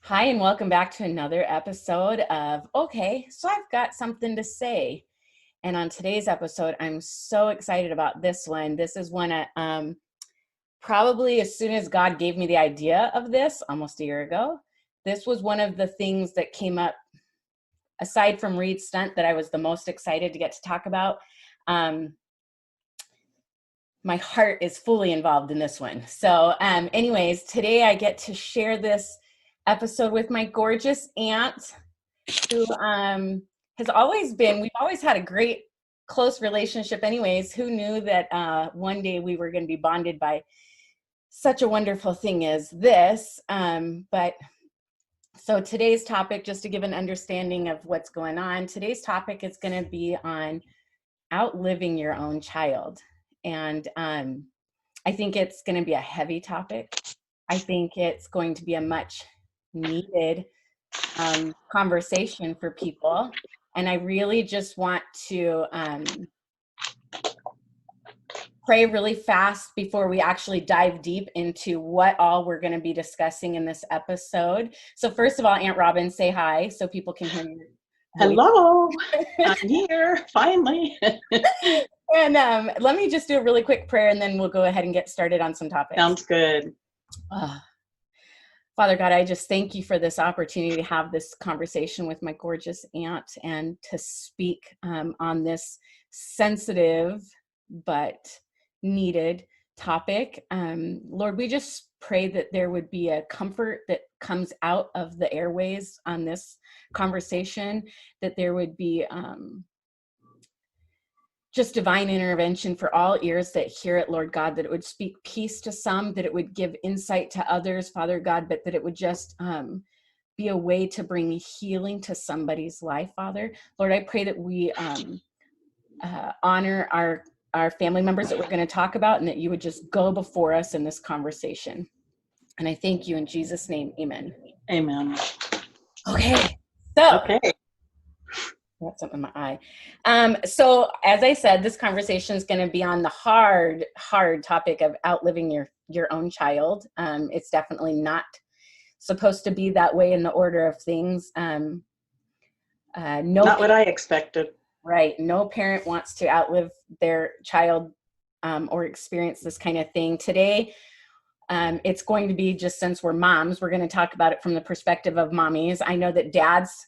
Hi, and welcome back to another episode of Okay, so I've got something to say. And on today's episode, I'm so excited about this one. This is one probably as soon as God gave me the idea of this almost a year ago. This was one of the things that came up aside from Reed's stunt that I was the most excited to get to talk about. My heart is fully involved in this one. So anyways, today I get to share this episode with my gorgeous aunt who has always been, we've always had a great close relationship anyways. Who knew that one day we were going to be bonded by such a wonderful thing as this. But so today's topic, just to give an understanding of what's going on, today's topic is going to be on outliving your own child. And I think it's going to be a heavy topic. I think it's going to be a much needed conversation for people. And I really just want to pray really fast before we actually dive deep into what all we're going to be discussing in this episode. So first of all, Aunt Robin, say hi so people can hear you. Hello, I'm here, finally. And let me just do a really quick prayer and then we'll go ahead and get started on some topics. Sounds good. Father God, I just thank you for this opportunity to have this conversation with my gorgeous aunt and to speak on this sensitive but needed topic. Lord, we just pray that there would be a comfort that comes out of the airways on this conversation, that there would be just divine intervention for all ears that hear it, Lord God, that it would speak peace to some, that it would give insight to others, Father God, but that it would just be a way to bring healing to somebody's life, Father. Lord, I pray that we honor our family members that we're going to talk about and that you would just go before us in this conversation. And I thank you in Jesus' name. Amen. Amen. Okay. So. Okay. Got something in my eye. So as I said, this conversation is going to be on the hard topic of outliving your own child. It's definitely not supposed to be that way in the order of things. Not what I expected. Right. No parent wants to outlive their child or experience this kind of thing. Today, it's going to be, just since we're moms, we're going to talk about it from the perspective of mommies. I know that dads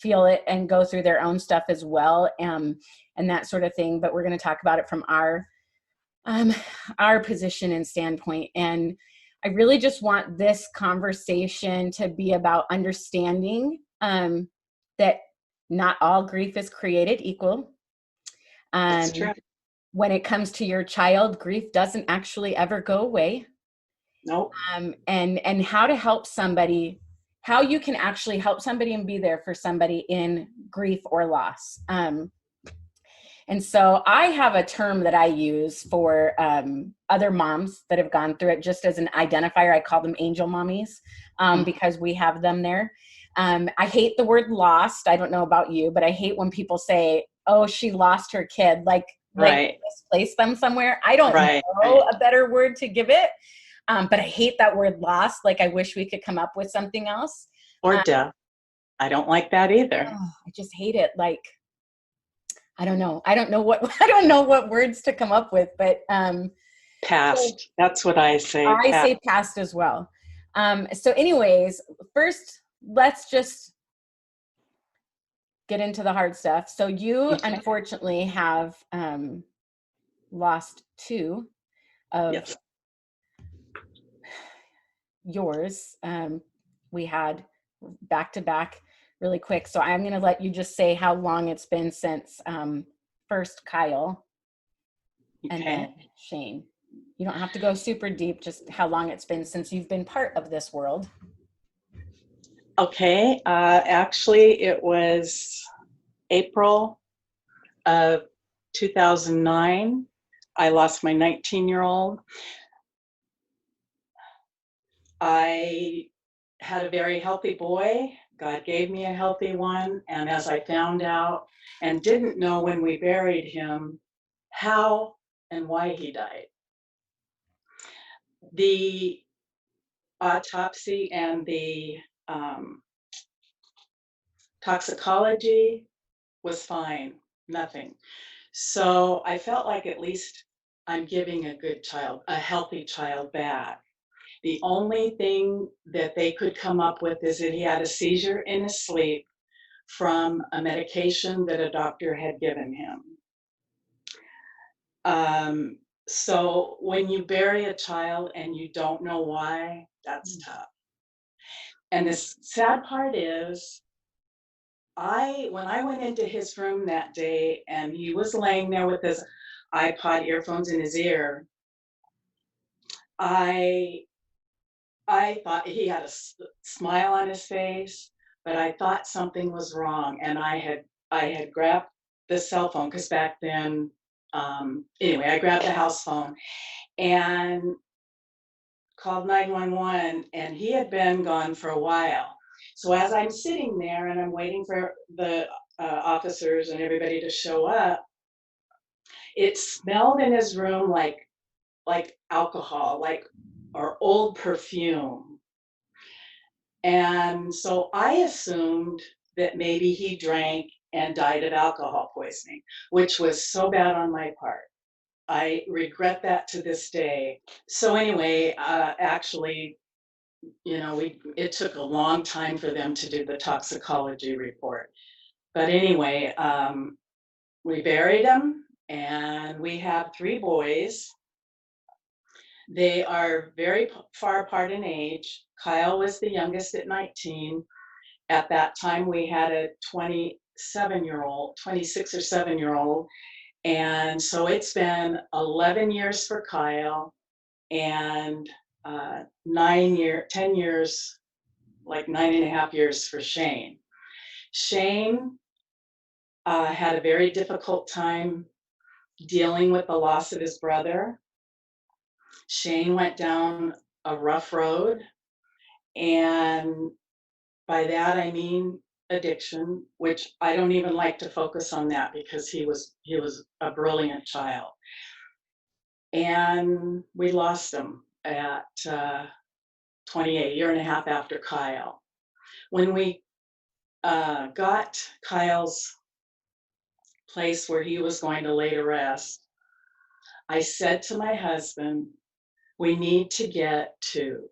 feel it and go through their own stuff as well, and that sort of thing. But we're going to talk about it from our position and standpoint. And I really just want this conversation to be about understanding that not all grief is created equal. That's true. When it comes to your child, grief doesn't actually ever go away. Nope. And how to help somebody, how you can actually help somebody and be there for somebody in grief or loss. And so I have a term that I use for other moms that have gone through it, just as an identifier. I call them angel mommies because we have them there. I hate the word lost. I don't know about you, but I hate when people say, oh, she lost her kid, like misplaced them somewhere. I don't know a better word to give it. But I hate that word lost. Like, I wish we could come up with something else. Or death. I don't like that either. I just hate it. Like, I don't know what words to come up with, but past. So that's what I say. I say past as well. So anyways, first, let's just get into the hard stuff. So you unfortunately have lost two of yours. We had back to back really quick. So I'm going to let you just say how long it's been since first Kyle and then Shane. You don't have to go super deep, just how long it's been since you've been part of this world. Okay. Actually, it was April of 2009. I lost my 19-year-old. I had a very healthy boy. God gave me a healthy one. And as I found out and didn't know when we buried him, how and why he died. The autopsy and the Um, Toxicology was fine, nothing. So I felt like at least I'm giving a good child, a healthy child back. The only thing that they could come up with is that he had a seizure in his sleep from a medication that a doctor had given him. Um, so when you bury a child and you don't know why, that's tough. And the sad part is, when I went into his room that day and he was laying there with his iPod earphones in his ear, I I thought he had a smile on his face, but I thought something was wrong, and I had grabbed the cell phone because back then, anyway, I grabbed the house phone and called 911, and he had been gone for a while. So as I'm sitting there and I'm waiting for the officers and everybody to show up, it smelled in his room like alcohol, like or old perfume. And so I assumed that maybe he drank and died of alcohol poisoning, which was so bad on my part. I regret that to this day. So anyway, actually, it took a long time for them to do the toxicology report. But anyway, we buried him, and we have 3 boys. They are very far apart in age. Kyle was the youngest at 19. At that time, we had a 27-year-old, 26 or 7-year-old. And so it's been 11 years for Kyle and 10 years, like 9.5 years for Shane. Shane had a very difficult time dealing with the loss of his brother. Shane went down a rough road, and by that I mean addiction, which I don't even like to focus on that because he was a brilliant child. And we lost him at 28, year and a half after Kyle. When we got Kyle's place where he was going to lay to rest, I said to my husband, we need to get two.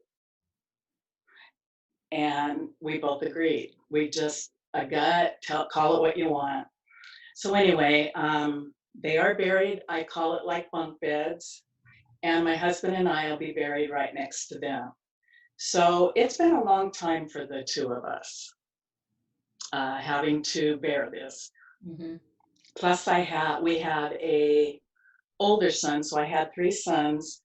And we both agreed. We just, a gut, call it what you want. So anyway, they are buried, I call it like bunk beds, and my husband and I will be buried right next to them. So it's been a long time for the two of us having to bear this. Mm-hmm. Plus, we had a older son, so I had 3 sons.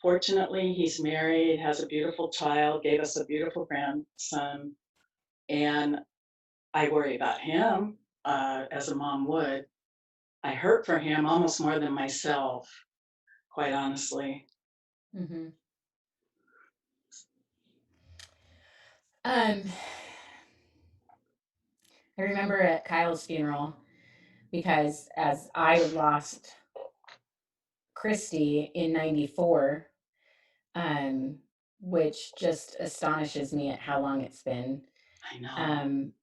Fortunately, he's married, has a beautiful child, gave us a beautiful grandson, and I worry about him as a mom would. I hurt for him almost more than myself, quite honestly. Mm-hmm. Um, I remember at Kyle's funeral because as I lost Christy in '94, um, which just astonishes me at how long it's been. I know. Um,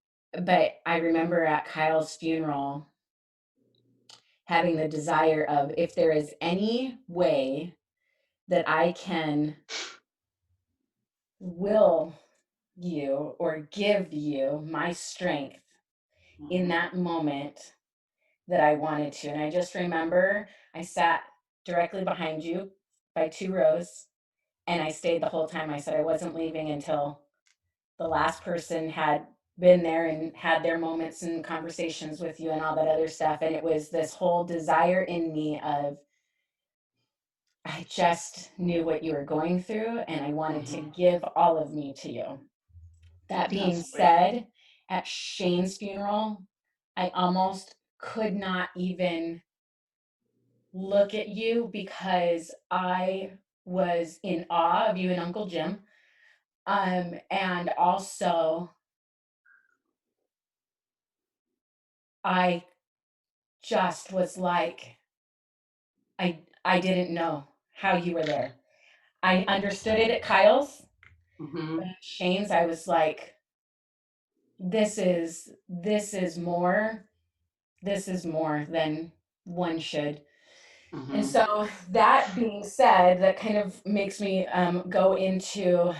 but I remember at Kyle's funeral having the desire of if there is any way that I can will you or give you my strength in Mhm. that moment that I wanted to. And I just remember I sat directly behind you by 2 rows and I stayed the whole time. I said I wasn't leaving until the last person had been there and had their moments and conversations with you and all that other stuff. And it was this whole desire in me of, I just knew what you were going through and I wanted to Mhm. give all of me to you. That being That's sweet. said, at Shane's funeral, I almost could not even look at you because I was in awe of you and Uncle Jim. And also I just was like, I didn't know how you were there. I understood it at Kyle's, Mhm. but at Shane's, I was like, this is more than one should. And Hmm. so that being said, that kind of makes me go into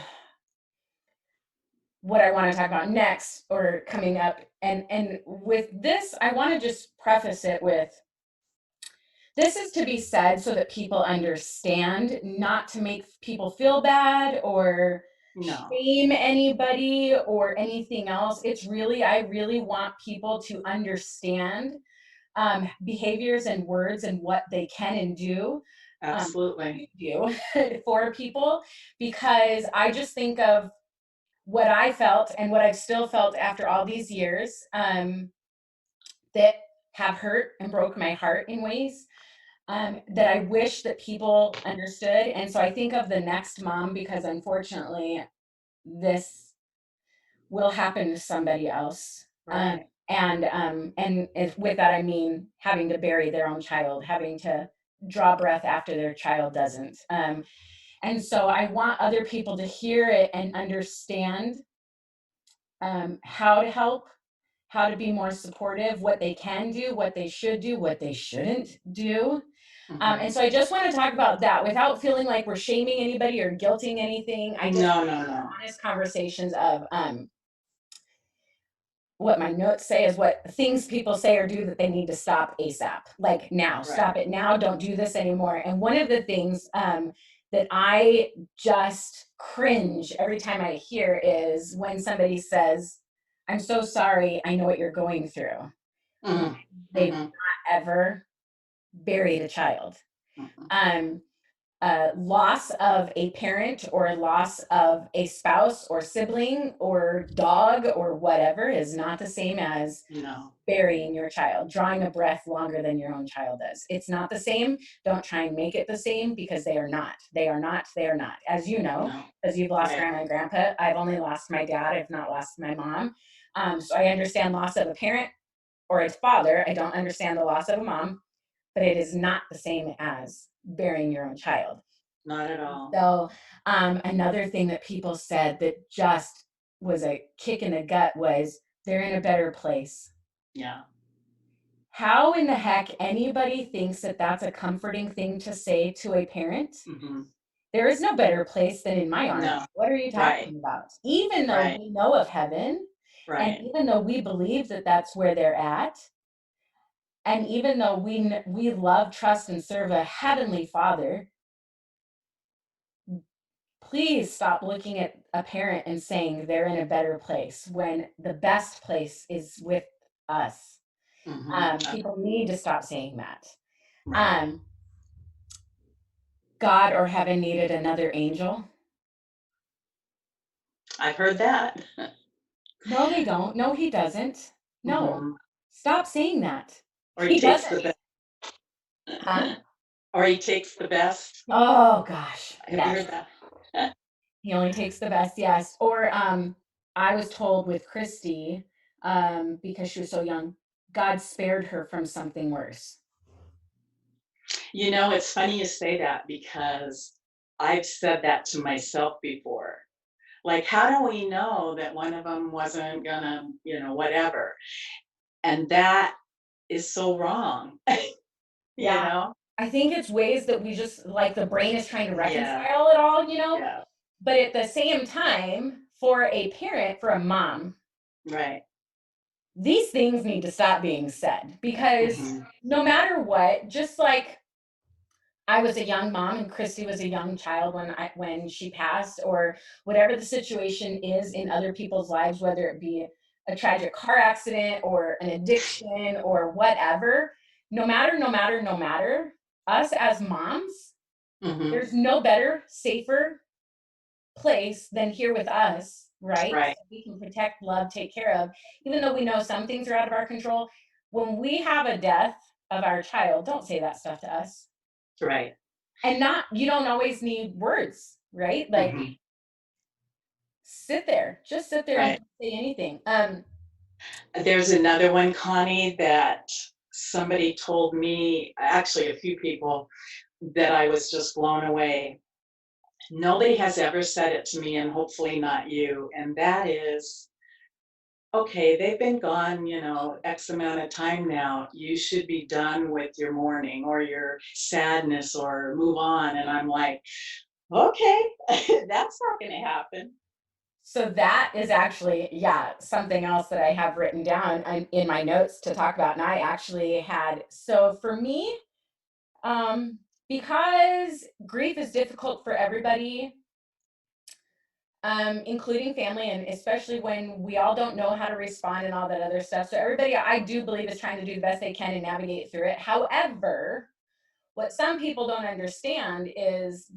what I want to talk about next or coming up. And with this, I want to just preface it with, this is to be said so that people understand, not to make people feel bad or No, shame anybody or anything else. I really want people to understand behaviors and words and what they can and do, absolutely. do for people, because I just think of what I felt and what I've still felt after all these years, that have hurt and broke my heart in ways that I wish that people understood. And so I think of the next mom, because unfortunately, this will happen to somebody else. Right. And if, with that, I mean having to bury their own child, having to draw breath after their child doesn't. And so I want other people to hear it and understand how to help, how to be more supportive, what they can do, what they should do, what they shouldn't do. And Hmm. so I just want to talk about that without feeling like we're shaming anybody or guilting anything. I just No, no, no. honest conversations of what my notes say is what things people say or do that they need to stop ASAP. Like now, Right. stop it now. Don't do this anymore. And one of the things that I just cringe every time I hear is when somebody says, "I'm so sorry. I know what you're going through." When Hmm. they've Hmm. not ever buried a child. Hmm. Um, loss of a parent or loss of a spouse or sibling or dog or whatever is not the same as No, burying your child, drawing a breath longer than your own child does. It's not the same. Don't try and make it the same, because they are not. They are not. They are not. As you know, no. because you've lost Right. grandma and grandpa, I've only lost my dad. I've not lost my mom. So I understand loss of a parent or a father. I don't understand the loss of a mom, but it is not the same as burying your own child. Not at all. So, another thing that people said that just was a kick in the gut was, they're in a better place. Yeah. How in the heck anybody thinks that that's a comforting thing to say to a parent? Hmm. There is no better place than in my arms. No. What are you Right. talking about? Even though Right. we know of heaven, and Right. even though we believe that that's where they're at, and even though we love, trust, and serve a heavenly Father, please stop looking at a parent and saying they're in a better place when the best place is with us. Hmm. People need to stop saying that. Right. Um, God or heaven needed another angel. I've heard that. No, they don't. No, he doesn't. No, Hmm. stop saying that. Or he He takes doesn't. the best. Huh? Or he takes the best. Oh gosh, Have you yes. heard that? He only takes the best. Yes. Or I was told with Christy, because she was so young, God spared her from something worse. You know, it's funny you say that because I've said that to myself before. Like, how do we know that one of them wasn't gonna, whatever? And that is so wrong, you Yeah. know? I think it's ways that we just like the brain is trying to Yeah, reconcile it all. yeah, But at the same time, for a parent, for a mom, right. these things need to stop being said, because Mhm, no matter what, just like I was a young mom and Christy was a young child when she passed, or whatever the situation is in other people's lives, whether it be a tragic car accident or an addiction or whatever, no matter, us as moms, mhm, there's no better, safer place than here with us, right? right, So we can protect, love, take care of, even though we know some things are out of our control. When we have a death of our child, don't say that stuff to us. right, And not, you don't always need words, right? Like, mhm, just sit there and right. don't say anything. There's another one, Connie, that somebody told me, actually a few people, that I was just blown away. Nobody has ever said it to me, and hopefully not you, and that is, okay, they've been gone, X amount of time now. You should be done with your mourning or your sadness or move on. And I'm like, okay, that's not going to happen. So that is actually, yeah, something else that I have written down in my notes to talk about. And I actually had, so for me, um, because grief is difficult for everybody, including family, and especially when we all don't know how to respond and all that other stuff. So everybody, I do believe, is trying to do the best they can and navigate through it. However, what some people don't understand is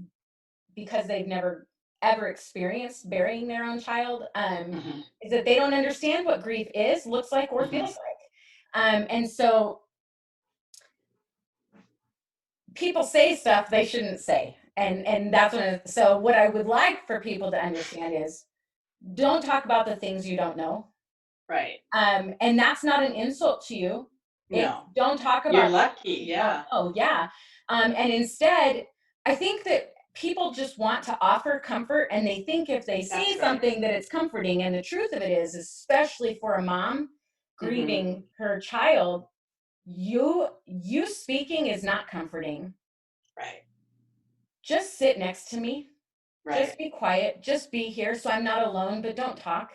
because they've never ever experienced burying their own child, Hmm. is that they don't understand what grief is, looks like, or Hmm. feels like. And so people say stuff they shouldn't say. And that's so what I would like for people to understand is don't talk about the things you don't know. Right. And that's not an insult to you. It's No, don't talk you're about lucky. things you don't Yeah, know. Yeah. And instead, I think that people just want to offer comfort and they think if they that's see right. something that it's comforting. And the truth of it is, especially for a mom Hmm. grieving her child, you speaking is not comforting. Right. Just sit next to me. Just Right. be quiet. Just be here so I'm not alone, but don't talk.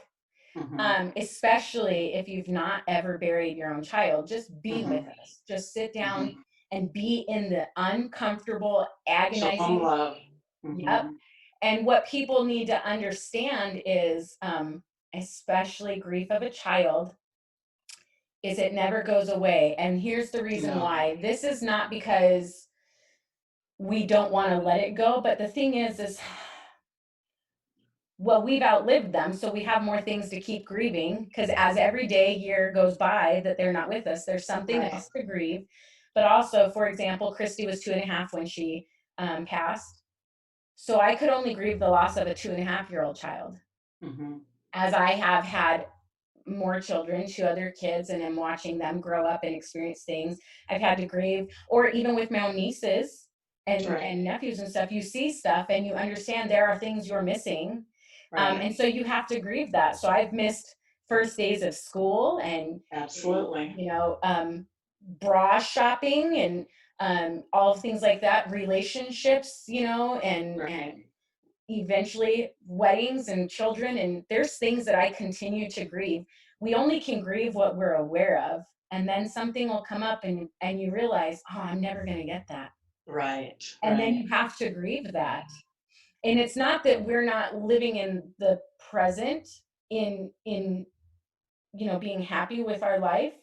Hmm. Especially if you've not ever buried your own child, just be with Hmm. us. Just sit down Hmm. and be in the uncomfortable, Show them agonizing. love. Yep. Hmm. And what people need to understand is, especially grief of a child, is it never goes away. And here's the reason No. why. This is not because we don't want to let it go, but the thing is well, we've outlived them, so we have more things to keep grieving because as every day, year goes by that they're not with us, there's something Right. else to grieve. But also, for example, Christy was 2.5 when she passed. So I could only grieve the loss of a 2.5-year-old child. Hmm. As I have had more children, 2 other kids, and am watching them grow up and experience things. I've had to grieve, or even with my own nieces Right. and nephews and stuff, you see stuff and you understand there are things you're missing. Right. And so you have to grieve that. So I've missed first days of school and Absolutely. bra shopping and all things like that, relationships, and Right. eventually weddings and children, and there's things that I continue to grieve. We only can grieve what we're aware of, and then something will come up and you realize, oh, I'm never going to get that, Right. and then Right. you have to grieve that. And it's not that we're not living in the present, in being happy with our life.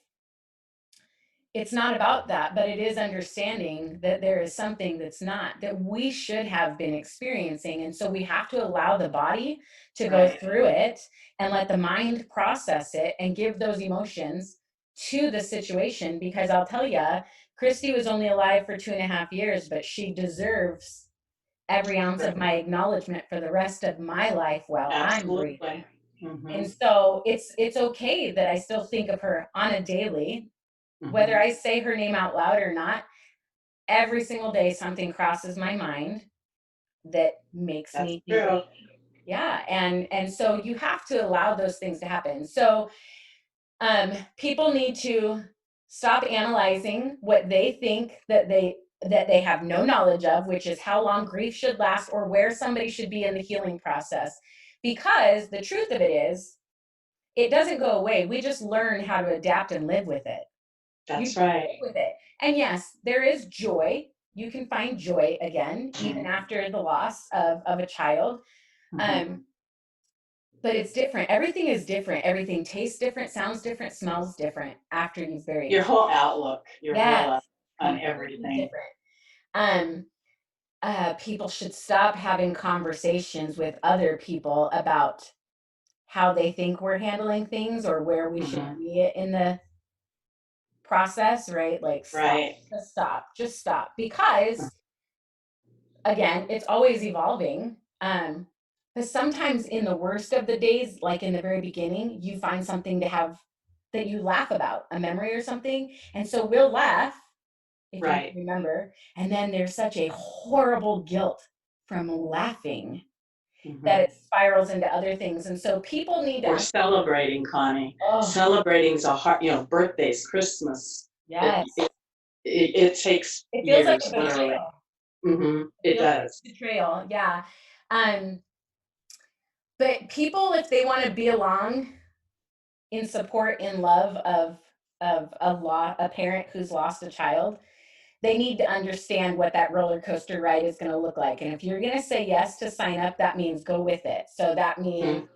It's not about that, but it is understanding that there is something that's not, that we should have been experiencing. And so we have to allow the body to go Right. through it and let the mind process it and give those emotions to the situation. Because I'll tell you, Christy was only alive for 2.5 years, but she deserves every ounce of Right. my acknowledgement for the rest of my life while I'm Absolutely. grieving. Hmm. And so it's okay that I still think of her on a daily, whether Hmm. I say her name out loud or not. Every single day something crosses my mind that makes That's me think of, true. yeah, and so you have to allow those things to happen. So people need to stop analyzing what they think that they have no knowledge of, which is how long grief should last or where somebody should be in the healing process. Because the truth of it is, it doesn't go away. We just learn how to adapt and live with it. You That's just right. live with it. And yes, there is joy. You can find joy again, even Hmm. after the loss of a child. Hmm. Um, but it's different. Everything is different. Everything tastes different, sounds different, smells different after you've buried a Your child. whole outlook, your whole Yes, outlook on completely everything. different. Um, People should stop having conversations with other people about how they think we're handling things or where we should Hmm. be in the process, right? Like, stop, Right. just stop, just stop. Because again, it's always evolving. But sometimes in the worst of the days, like in the very beginning, you find something to have that you laugh about, a memory or something. And so we'll laugh if you Right. remember. And then there's such a horrible guilt from laughing. that Mhm. it spirals into other things. And so people need Or to, celebrating, Connie. oh, Celebrating's a hard, birthdays, Christmas. It, yes. it, it takes It feels like years, a literally. betrayal. It It feels like does. betrayal. Yeah. Um, but people, if they want to be along in support, in love of a parent who's lost a child, they need to understand what that roller coaster ride is going to look like. And if you're going to say yes to sign up, that means go with it. So that means Mhm.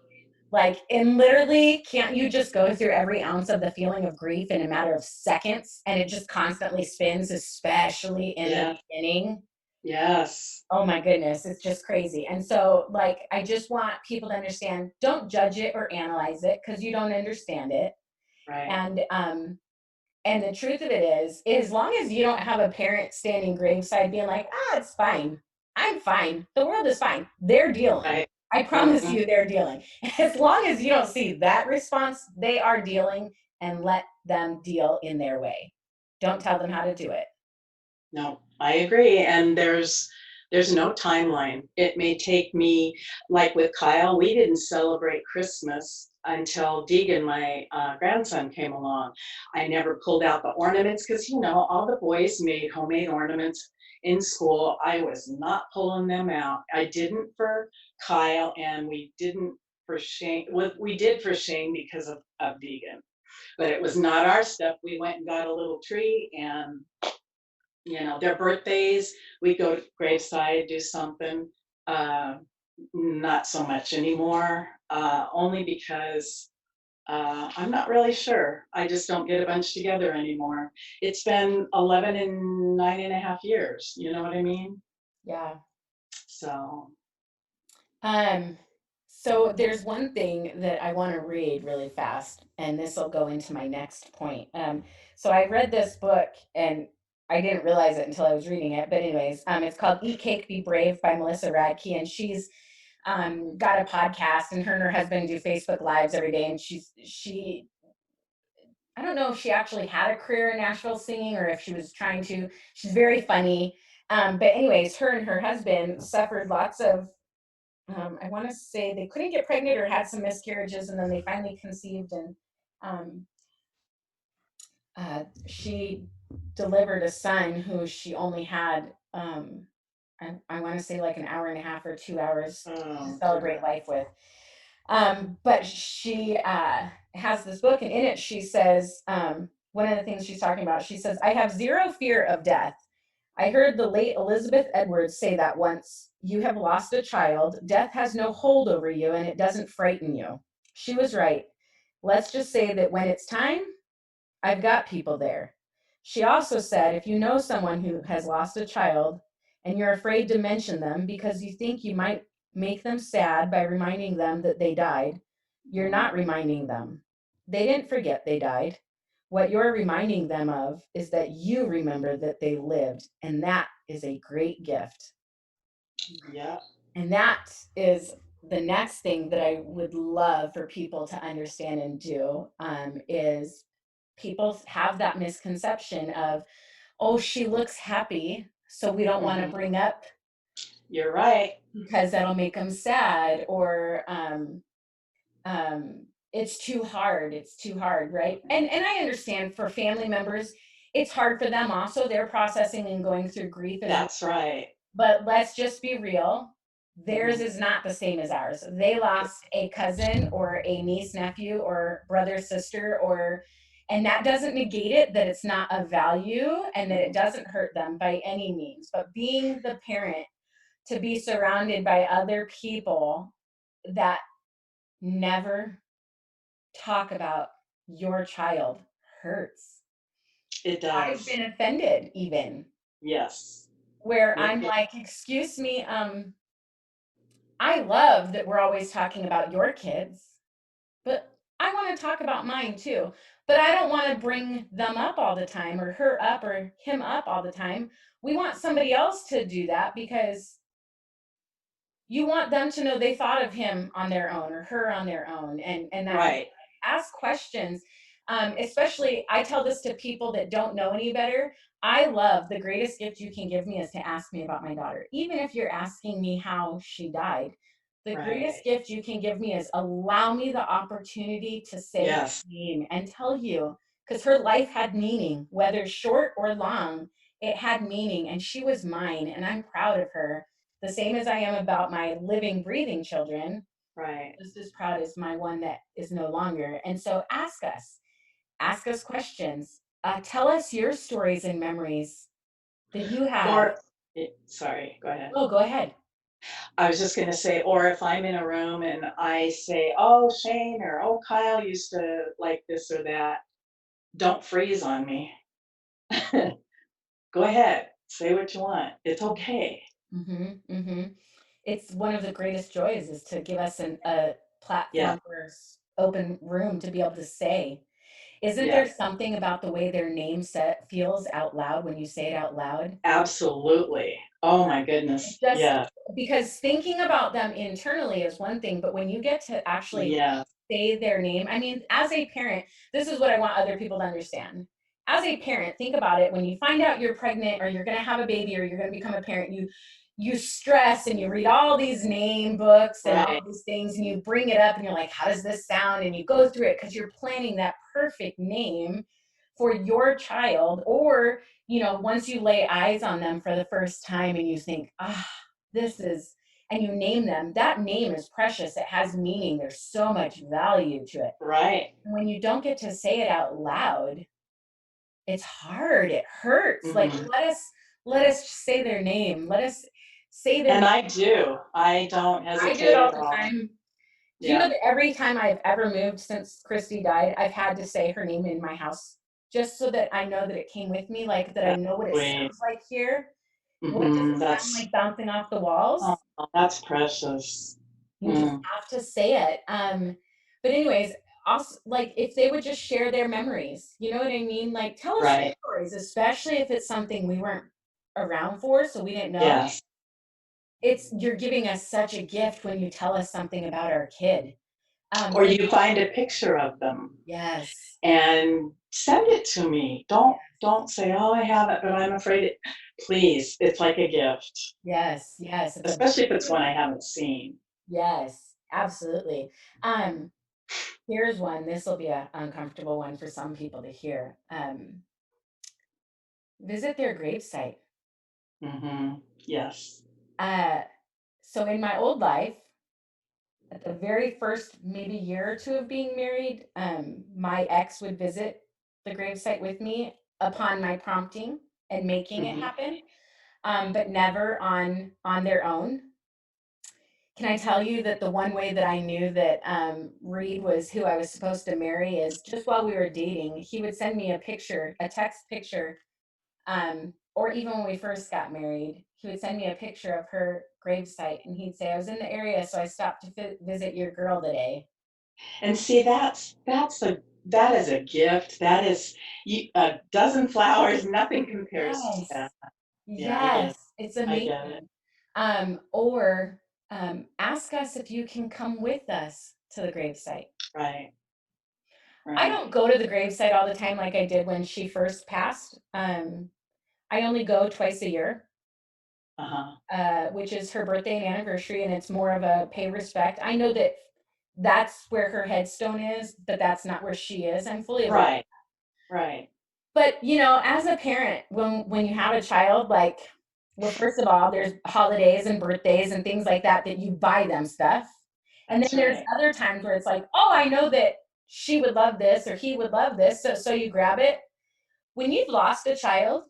like, and literally, can't you just go through every ounce of the feeling of grief in a matter of seconds and it just constantly spins, especially in the Yeah. beginning? Yes. Oh my goodness, it's just crazy. And so, like, I just want people to understand, don't judge it or analyze it because you don't understand it. Right. And the truth of it is, as long as you don't have a parent standing graveside being like, ah, it's fine. I'm fine. The world is fine. They're dealing. Right. I promise Mhm. you they're dealing. As long as you don't see that response, they are dealing, and let them deal in their way. Don't tell them how to do it. No, I agree. And there's no timeline. It may take me, like with Kyle, we didn't celebrate Christmas until Deegan, my grandson, came along. I never pulled out the ornaments because, all the boys made homemade ornaments in school. I was not pulling them out. I didn't for Kyle, and we didn't for Shane. Well, we did for Shane because of Deegan, but it was not our stuff. We went and got a little tree, and their birthdays, we go to graveside, do something. Uh, Not so much anymore, only because I'm not really sure. I just don't get a bunch together anymore. It's been 11 and 9.5 years. You know what I mean? Yeah. So, Um, so there's one thing that I want to read really fast, and this will go into my next point. So I read this book and I didn't realize it until I was reading it. But anyways, it's called Eat Cake, Be Brave by Melissa Radke, and she's got a podcast, and her husband do Facebook Lives every day, and she I don't know if she actually had a career in Nashville singing or if she was trying to. She's very funny. But anyways, her and her husband suffered lots of I want to say they couldn't get pregnant or had some miscarriages, and then they finally conceived, and um, she delivered a son who she only had, I want to say like an hour and a half or 2 hours to oh celebrate dear. life with. But she has this book, and in it she says, one of the things she's talking about, she says, I have zero fear of death. I heard the late Elizabeth Edwards say that once. You have lost a child. Death has no hold over you, and it doesn't frighten you. She was right. Let's just say that when it's time, I've got people there. She also said if you know someone who has lost a child and you're afraid to mention them because you think you might make them sad by reminding them that they died, you're not reminding them. They didn't forget they died. What you're reminding them of is that you remember that they lived, and that is a great gift. Yeah. And that is the next thing that I would love for people to understand and do, is people have that misconception of, oh, she looks happy, so we don't want to Hmm. bring up You're right. because that'll make them sad, or it's too hard. It's too hard, right? And I understand for family members, it's hard for them also. They're processing and going through grief and. That's right. But let's just be real. Theirs Hmm. is not the same as ours. They lost a cousin or a niece, nephew, or brother, sister, and that doesn't negate it that it's not of value and that it doesn't hurt them by any means. But being the parent, to be surrounded by other people that never talk about your child hurts. It I've does. been offended even Yes. where It, I'm it, like, excuse me, I love that we're always talking about your kids, but I want to talk about mine too. But I don't want to bring them up all the time or her up or him up all the time. We want somebody else to do that because you want them to know they thought of him on their own or her on their own, and that right. ask questions. Especially, I tell this to people that don't know any better. I love, the greatest gift you can give me is to ask me about my daughter, even if you're asking me how she died. The greatest Right. gift you can give me is allow me the opportunity to say her Yes. name and tell you, because her life had meaning, whether short or long, it had meaning, and she was mine, and I'm proud of her. The same as I am about my living, breathing children, Right. just as proud as my one that is no longer. And so ask us questions. Tell us your stories and memories that you have. Or, sorry, go ahead. Oh, go ahead. I was just going to say, or if I'm in a room and I say, oh, Shane, or oh, Kyle used to like this or that, don't freeze on me. Go ahead, say what you want. It's okay. Mm-hmm, mm-hmm. It's one of the greatest joys is to give us a Yeah, platform or open room to be able to say. Isn't yeah, there something about the way their name set feels out loud when you say it out loud? absolutely. Oh my It goodness. just Yeah, because thinking about them internally is one thing, but when you get to actually yeah, say their name, I mean, as a parent, this is what I want other people to understand. As a parent, think about it. When you find out you're pregnant or you're going to have a baby or you're going to become a parent, you stress and you read all these name books and all right, these things and you bring it up and you're like, how does this sound? And you go through it because you're planning that perfect name for your child. Or, once you lay eyes on them for the first time and you think, this is, and you name them, that name is precious. It has meaning. There's so much value to it. right. And when you don't get to say it out loud, it's hard. It hurts. Like Hmm. let us say their name. Let us say their And name. I do. I don't I do it hesitate all at the all. time. Do you know Yeah, that every time I've ever moved since Christy died, I've had to say her name in my house just so that I know that it came with me, like that I that's know what it sweet. sounds like here. What does Hmm. it sound like bouncing off the Oh, walls? that's precious. You just Mm, have to say it. But anyways, also like if they would just share their memories, you know what I mean? Like tell us your right. stories, especially if it's something we weren't around for, so we didn't know. Yes. It's you're giving us such a gift when you tell us something about our kid. Or And you find a picture of them yes, and send it to me. Don't say, "Oh, I have it, but I'm afraid it." Please, it's like a gift, yes, it's a especially if it's one I haven't seen. yes, absolutely. Um, Here's one. This will be an uncomfortable one for some people to hear. Visit their gravesite. Hmm. Yes. Uh, so in my old life, at the very first maybe year or two of being married, my ex would visit the gravesite with me upon my prompting and making it Hmm. happen, but never on their own. Can I tell you that the one way that I knew that Reed was who I was supposed to marry is just while we were dating, he would send me a picture, a text picture, or even when we first got married, he would send me a picture of her gravesite, and he'd say, "I was in the area, so I stopped to visit your girl today." And see, that is a gift. That is a dozen flowers. Nothing compares to Yes, that. Yeah, I get it. yes, it's I get it. amazing. Or ask us if you can come with us to the gravesite. Right. I Right. don't go to the gravesite all the time like I did when she first passed. I only go twice a year, Uh-huh. which is her birthday and anniversary, and it's more of a pay respect. I know that that's where her headstone is, but that's not where she is. I'm fully aware. Right. Right. But as a parent, when you have a child, like, well, first of all, there's holidays and birthdays and things like that that you buy them stuff, and then That's there's right. other times where it's like, oh, I know that she would love this or he would love this, so you grab it. When you've lost a child,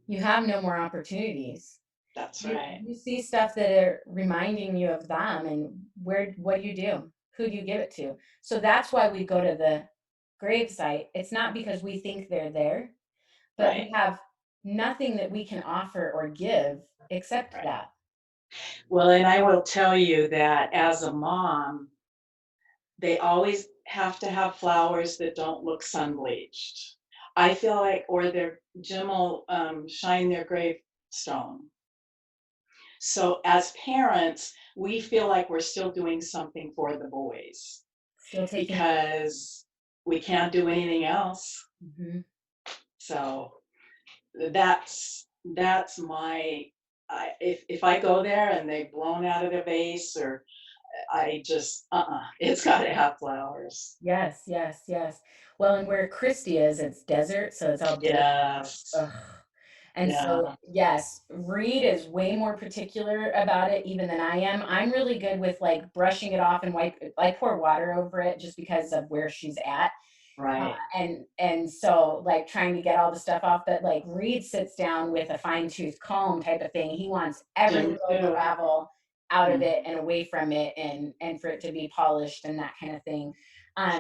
you have no more opportunities. That's You right. you see stuff that are reminding you of them, and what do you do? Who do you give it to? So that's why we go to the gravesite. It's not because we think they're there, but we Right. have nothing that we can offer or give except Right. that. Well, and I will tell you that as a mom, they always have to have flowers that don't look sun bleached. I feel like, or their Jim will shine their gravestone. So as parents, we feel like we're still doing something for the boys Still taking. because we can't do anything else. Mhm. So that's my if I go there and they've blown out of the vase, or I just, it's got to have flowers. Yes, yes, yes. Well, and where Christy is, it's desert, so it's all dirt. Yes. Ugh. And so, Yeah. yes, Reed is way more particular about it even than I am. I'm really good with like brushing it off and I pour water over it just because of where she's at. Right. And so like trying to get all the stuff off, but like Reed sits down with a fine tooth comb type of thing. He wants every Jim little too. gravel out of Mm. it and away from it and for it to be polished and that kind of thing.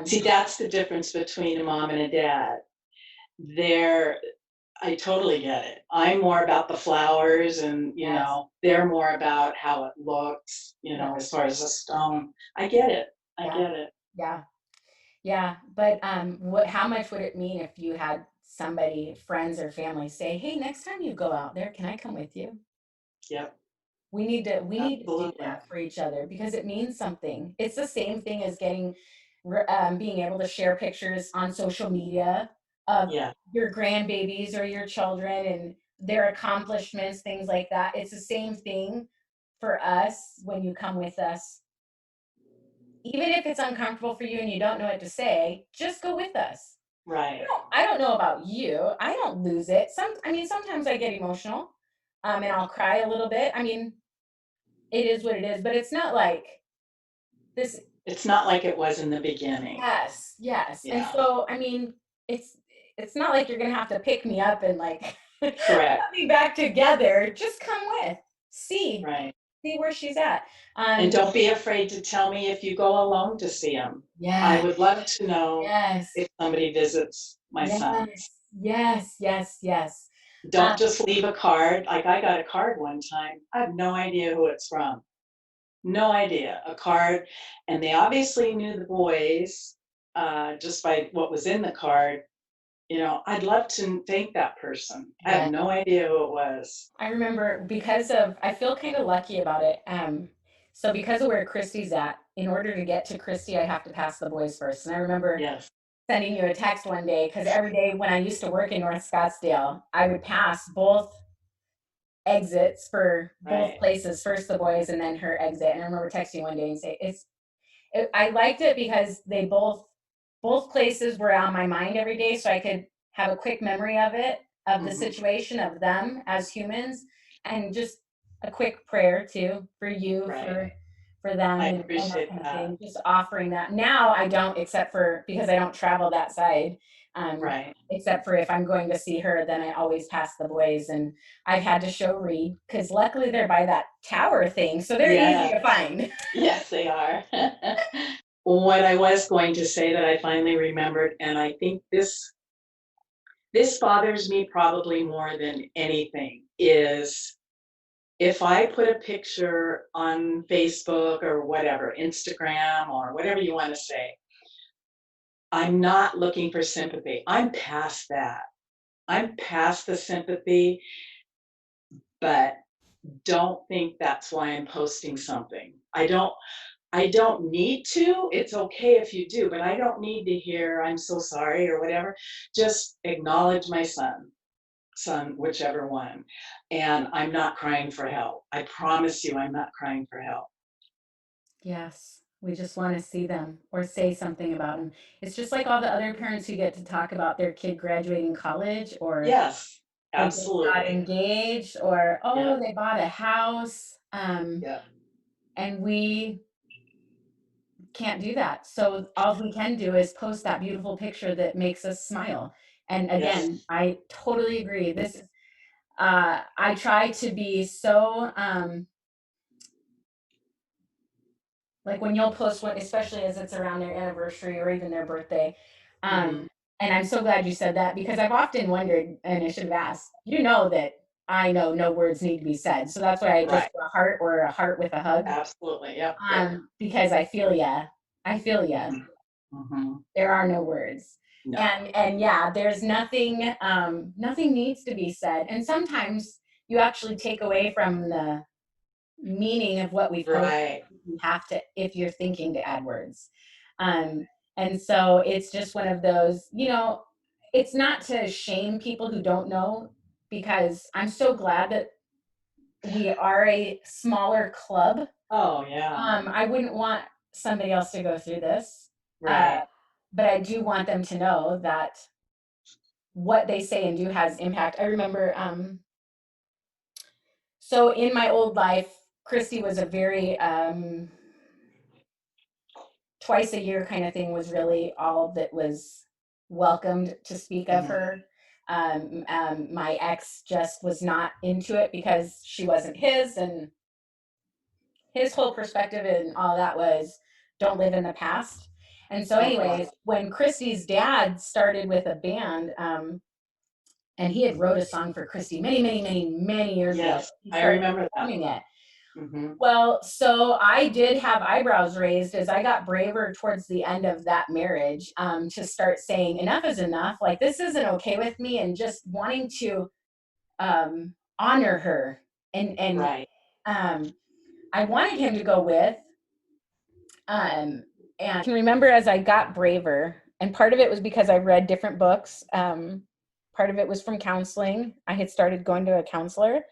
See, that's the difference between a mom and a dad. They're I totally get it. I'm more about the flowers and, Yes, they're more about how it looks, yeah, as far as a stone. I get it. I yeah, get it. yeah. Yeah, but how much would it mean if you had somebody, friends or family say, "Hey, next time you go out there, can I come with you?" Yep, We need to do absolutely. that for each other because it means something. It's the same thing as being able to share pictures on social media of Yeah, your grandbabies or your children and their accomplishments, things like that. It's the same thing for us when you come with us, even if it's uncomfortable for you and you don't know what to say, just go with us. right. I don't know about you. I don't lose it. I mean, sometimes I get emotional, and I'll cry a little bit. I mean, it is what it is, but it's not like this. It's not like it was in the beginning. Yes, yes. And Yeah, so, I mean, it's it's not like you're gonna have to pick me up and like put correct. me back together. Just come with, see, Right. see where she's at. And Um, don't be afraid to tell me if you go alone to see them. I yes, would love to know yes, if somebody visits my yes, sons. yes, yes, yes. Don't just leave a card. Like I got a card one time. I have no idea who it's from. No idea. A card, and they obviously knew the boys just by what was in the card. I'd love to thank that person. I have Yes. no idea who it was. I remember I feel kind of lucky about it. So because of where Christy's at, in order to get to Christy, I have to pass the boys first. And I remember Yes, sending you a text one day because every day when I used to work in North Scottsdale, I would pass both exits for both right. places, first the boys and then her exit. And I remember texting you one day and say, I liked it because they both places were on my mind every day, so I could have a quick memory of it, of the Hmm. situation, of them as humans, and just a quick prayer too for you, Right. for them, I and that appreciate kind of that. thing. Just offering that. Now I don't, except for because I don't travel that side. Right. Except for if I'm going to see her, then I always pass the boys, and I've had to show Reed because luckily they're by that tower thing, so they're easy Yeah. to find. Yes, they are. What I was going to say that I finally remembered, and I think this bothers me probably more than anything, is if I put a picture on Facebook or whatever, Instagram or whatever you want to say, I'm not looking for sympathy. I'm past that. I'm past the sympathy, but don't think that's why I'm posting something. I don't need to. It's okay if you do, but I don't need to hear I'm so sorry or whatever. Just acknowledge my son, whichever one. And I'm not crying for help. I promise you I'm not crying for help. Yes, we just want to see them or say something about them. It's just like all the other parents who get to talk about their kid graduating college or Yes, they just got absolutely. engaged or Yeah, oh, they bought a house. yeah, And we can't do that. So all we can do is post that beautiful picture that makes us smile. And yes. again, I totally agree. I try to be so like when you'll post one, especially as it's around their anniversary or even their birthday. Hmm. And I'm so glad you said that because I've often wondered, and I should have asked, you know that I know no words need to be said. So that's why I just Right. do a heart or a heart with a hug. Absolutely. Yep. Yep. Because I feel ya. I feel ya. Hmm. Hmm. There are no words. No. And yeah, there's nothing needs to be said. And sometimes you actually take away from the meaning of what we've posted Right. if you have to if you're thinking to add words. Um, and so it's just one of those, it's not to shame people who don't know because I'm so glad that we are a smaller club. Oh, yeah. I wouldn't want somebody else to go through this, uh, Right. but I do want them to know that what they say and do has impact. I remember, so in my old life, Christy was a very twice a year kind of thing was really all that was welcomed to speak of Mhm. her. My ex just was not into it because she wasn't his, and his whole perspective and all that was don't live in the past. And so, Okay. anyways, when Christy's dad started with a band, and he had wrote a song for Christy many, many, many, many years ago, Yes, he I started remember that. performing it. Hmm. Well, so I did have eyebrows raised as I got braver towards the end of that marriage, to start saying enough is enough. Like this isn't okay with me, and just wanting to honor her. And Right. um, I wanted him to go with. And I can remember as I got braver, and part of it was because I read different books. Part of it was from counseling. I had started going to a counselor,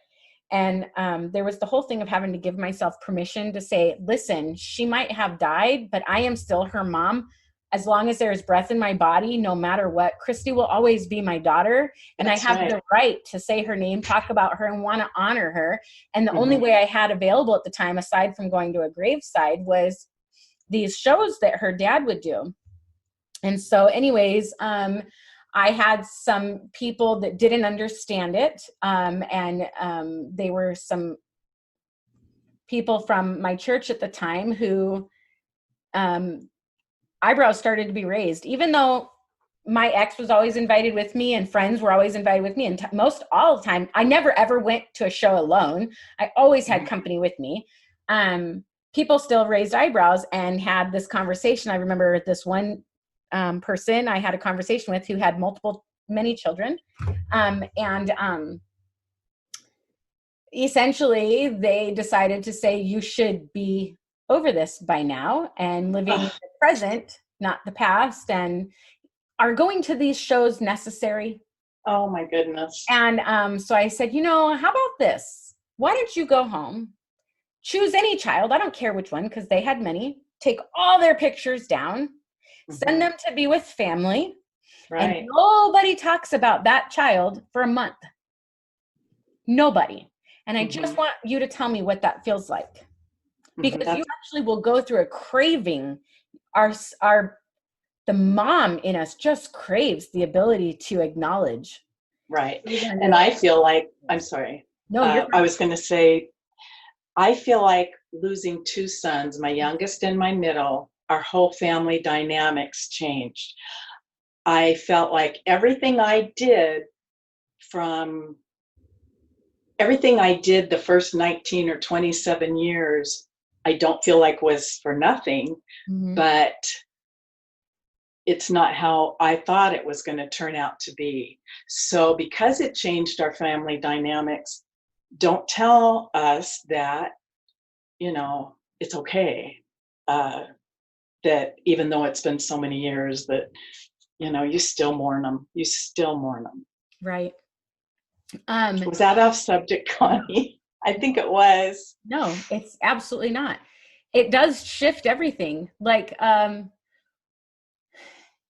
and there was the whole thing of having to give myself permission to say, listen, she might have died, but I am still her mom. As long as there is breath in my body, no matter what, Christy will always be my daughter. And I That's have right. the right to say her name, talk about her, and want to honor her. And the only Hmm. way I had available at the time, aside from going to a graveside, was these shows that her dad would do. And so, anyways, I had some people that didn't understand it, and they were some people from my church at the time who um, eyebrows started to be raised, even though my ex was always invited with me and friends were always invited with me. And most all the time, I never ever went to a show alone. I always had Hmm. company with me. People still raised eyebrows and had this conversation. I remember this one person I had a conversation with who had many children. And essentially they decided to say you should be over this by now and living in Oh, the present, not the past, and are going to these shows necessary? oh my goodness. And so I said, how about this? Why don't you go home, choose any child, I don't care which one, because they had many, take all their pictures down, send Hmm. them to be with family, and Right. nobody talks about that child for a month. Nobody. And I Hmm. just want you to tell me what that feels like, Hmm. because you That's actually will go through a craving. Our the mom in us just craves the ability to acknowledge. right. Even And with I feel like, I'm sorry. no, you're I fine. was going to say, I feel like losing two sons, my youngest and my middle, our whole family dynamics changed. I felt like from everything I did the first 19 or 27 years, I don't feel like was for nothing, Mhm. but it's not how I thought it was going to turn out to be. So, because it changed our family dynamics, don't tell us that, it's okay. That even though it's been so many years, that, you still mourn them. You still mourn them. Right. Um, Was that off subject, Connie? I think it was. no, it's absolutely not. It does shift everything. Like,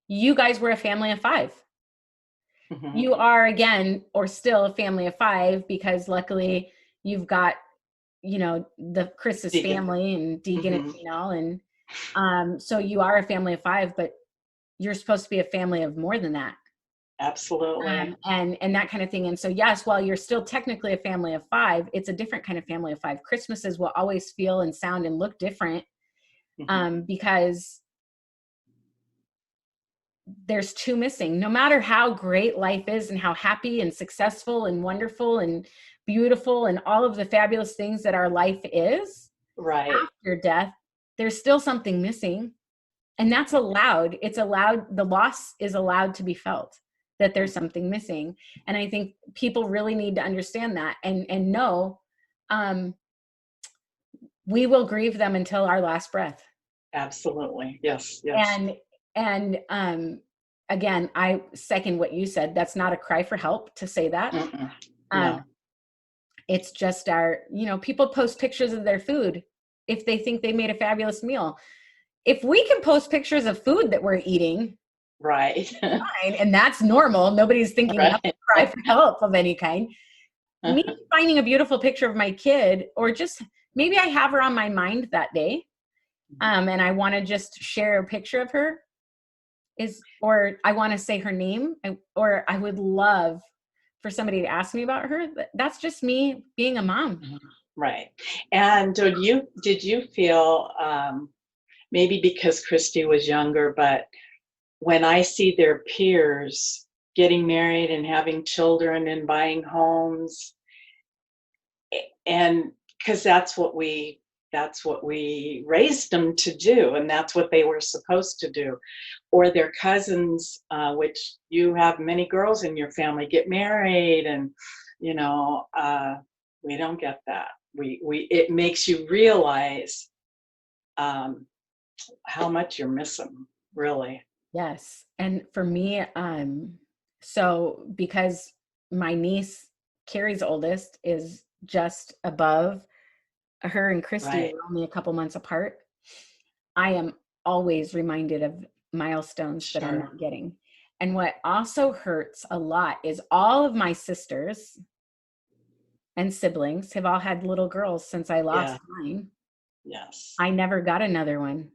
you guys were a family of five. Hmm. You are again, or still a family of five, because luckily you've got, the Chris's Deacon. family and Deegan and Hmm. Janelle. And so you are a family of five, but you're supposed to be a family of more than that. Absolutely. And that kind of thing. And so, yes, while you're still technically a family of five, it's a different kind of family of five. Christmases will always feel and sound and look different, Hmm. because there's two missing. No matter how great life is and how happy and successful and wonderful and beautiful and all of the fabulous things that our life is, Right. after death, there's still something missing. And that's allowed. It's allowed. The loss is allowed to be felt, that there's something missing. And I think people really need to understand that and know, um, we will grieve them until our last breath. Absolutely. Yes. Yes. And again, I second what you said. That's not a cry for help to say that. Mm-mm. Um, No. It's just our, people post pictures of their food if they think they made a fabulous meal. If we can post pictures of food that we're eating, Right. fine, and that's normal. Nobody's thinking enough to Right. cry for help of any kind. Me finding a beautiful picture of my kid, or just maybe I have her on my mind that day, and I want to just share a picture of her, or I want to say her name, or I would love for somebody to ask me about her. That's just me being a mom. Right. And did you feel, maybe because Christy was younger, but when I see their peers getting married and having children and buying homes, and because that's what we raised them to do, and that's what they were supposed to do, or their cousins, which you have many girls in your family, get married, and you know we don't get that. We It makes you realize um, how much you're missing, really. Yes. And for me, so because my niece, Carrie's oldest, is just above her, and Christy are Right. only a couple months apart, I am always reminded of milestones that I'm Sure. not getting. And what also hurts a lot is all of my sisters and siblings have all had little girls since I lost Yeah. mine. Yes. I never got another one.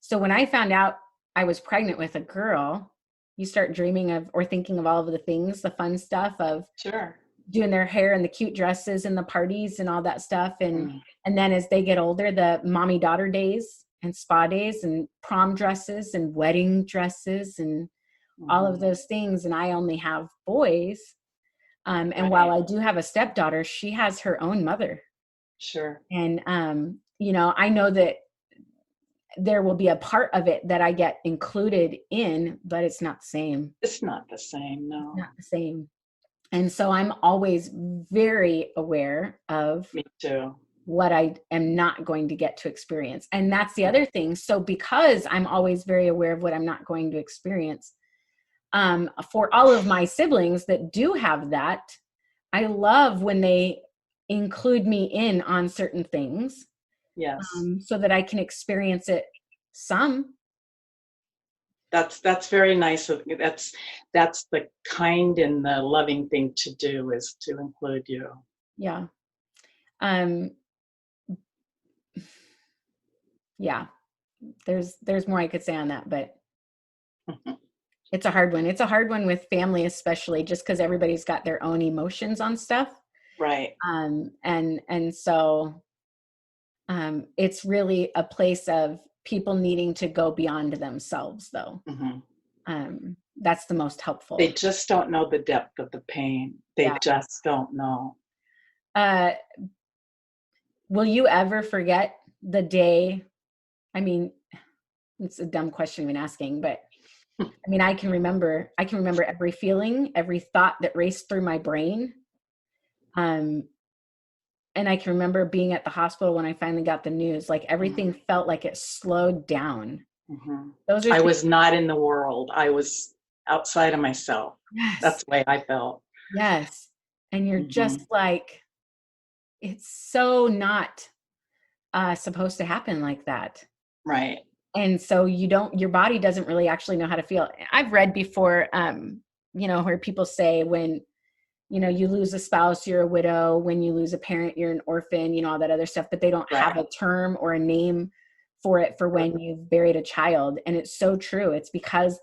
So when I found out I was pregnant with a girl, you start dreaming of or thinking of all of the things, the fun stuff of Sure. doing their hair and the cute dresses and the parties and all that stuff. And Mm. and then as they get older, the mommy daughter days and spa days and prom dresses and wedding dresses and all of Mhm. those things. And I only have boys. And while Right. I do have a stepdaughter, she has her own mother. Sure. And I know that there will be a part of it that I get included in, but it's not the same. It's not the same, It's no. not the same. And so I'm always very aware of Me too. what I am not going to get to experience. And that's the other thing. So because I'm always very aware of what I'm not going to experience, for all of my siblings that do have that, I love when they include me in on certain things, Yes. so that I can experience it some. That's very nice of you. That's the kind and the loving thing to do, is to include you. Yeah. Um, yeah. There's more I could say on that, but it's a hard one. It's a hard one with family, especially just because everybody's got their own emotions on stuff. Right. And so it's really a place of people needing to go beyond themselves, though. Mhm. That's the most They helpful. just don't know the depth of the pain. They Yeah. just don't know. Uh, will you ever forget the day? I mean, it's a dumb question when asking, but I mean, I can remember every feeling, every thought that raced through my brain. Um, and I can remember being at the hospital when I finally got the news, like everything felt like it slowed down. Mhm. Those are I things. was not in the world. I was outside of myself. Yes. That's the way I felt. Yes. And you're just Mhm. like, it's so not supposed to happen like that. Right. And so your body doesn't really actually know how to feel. I've read before, where people say when, you lose a spouse, you're a widow. When you lose a parent, you're an orphan, all that other stuff, but they don't have Right. a term or a name for it for when you've buried a child. And it's so true. It's because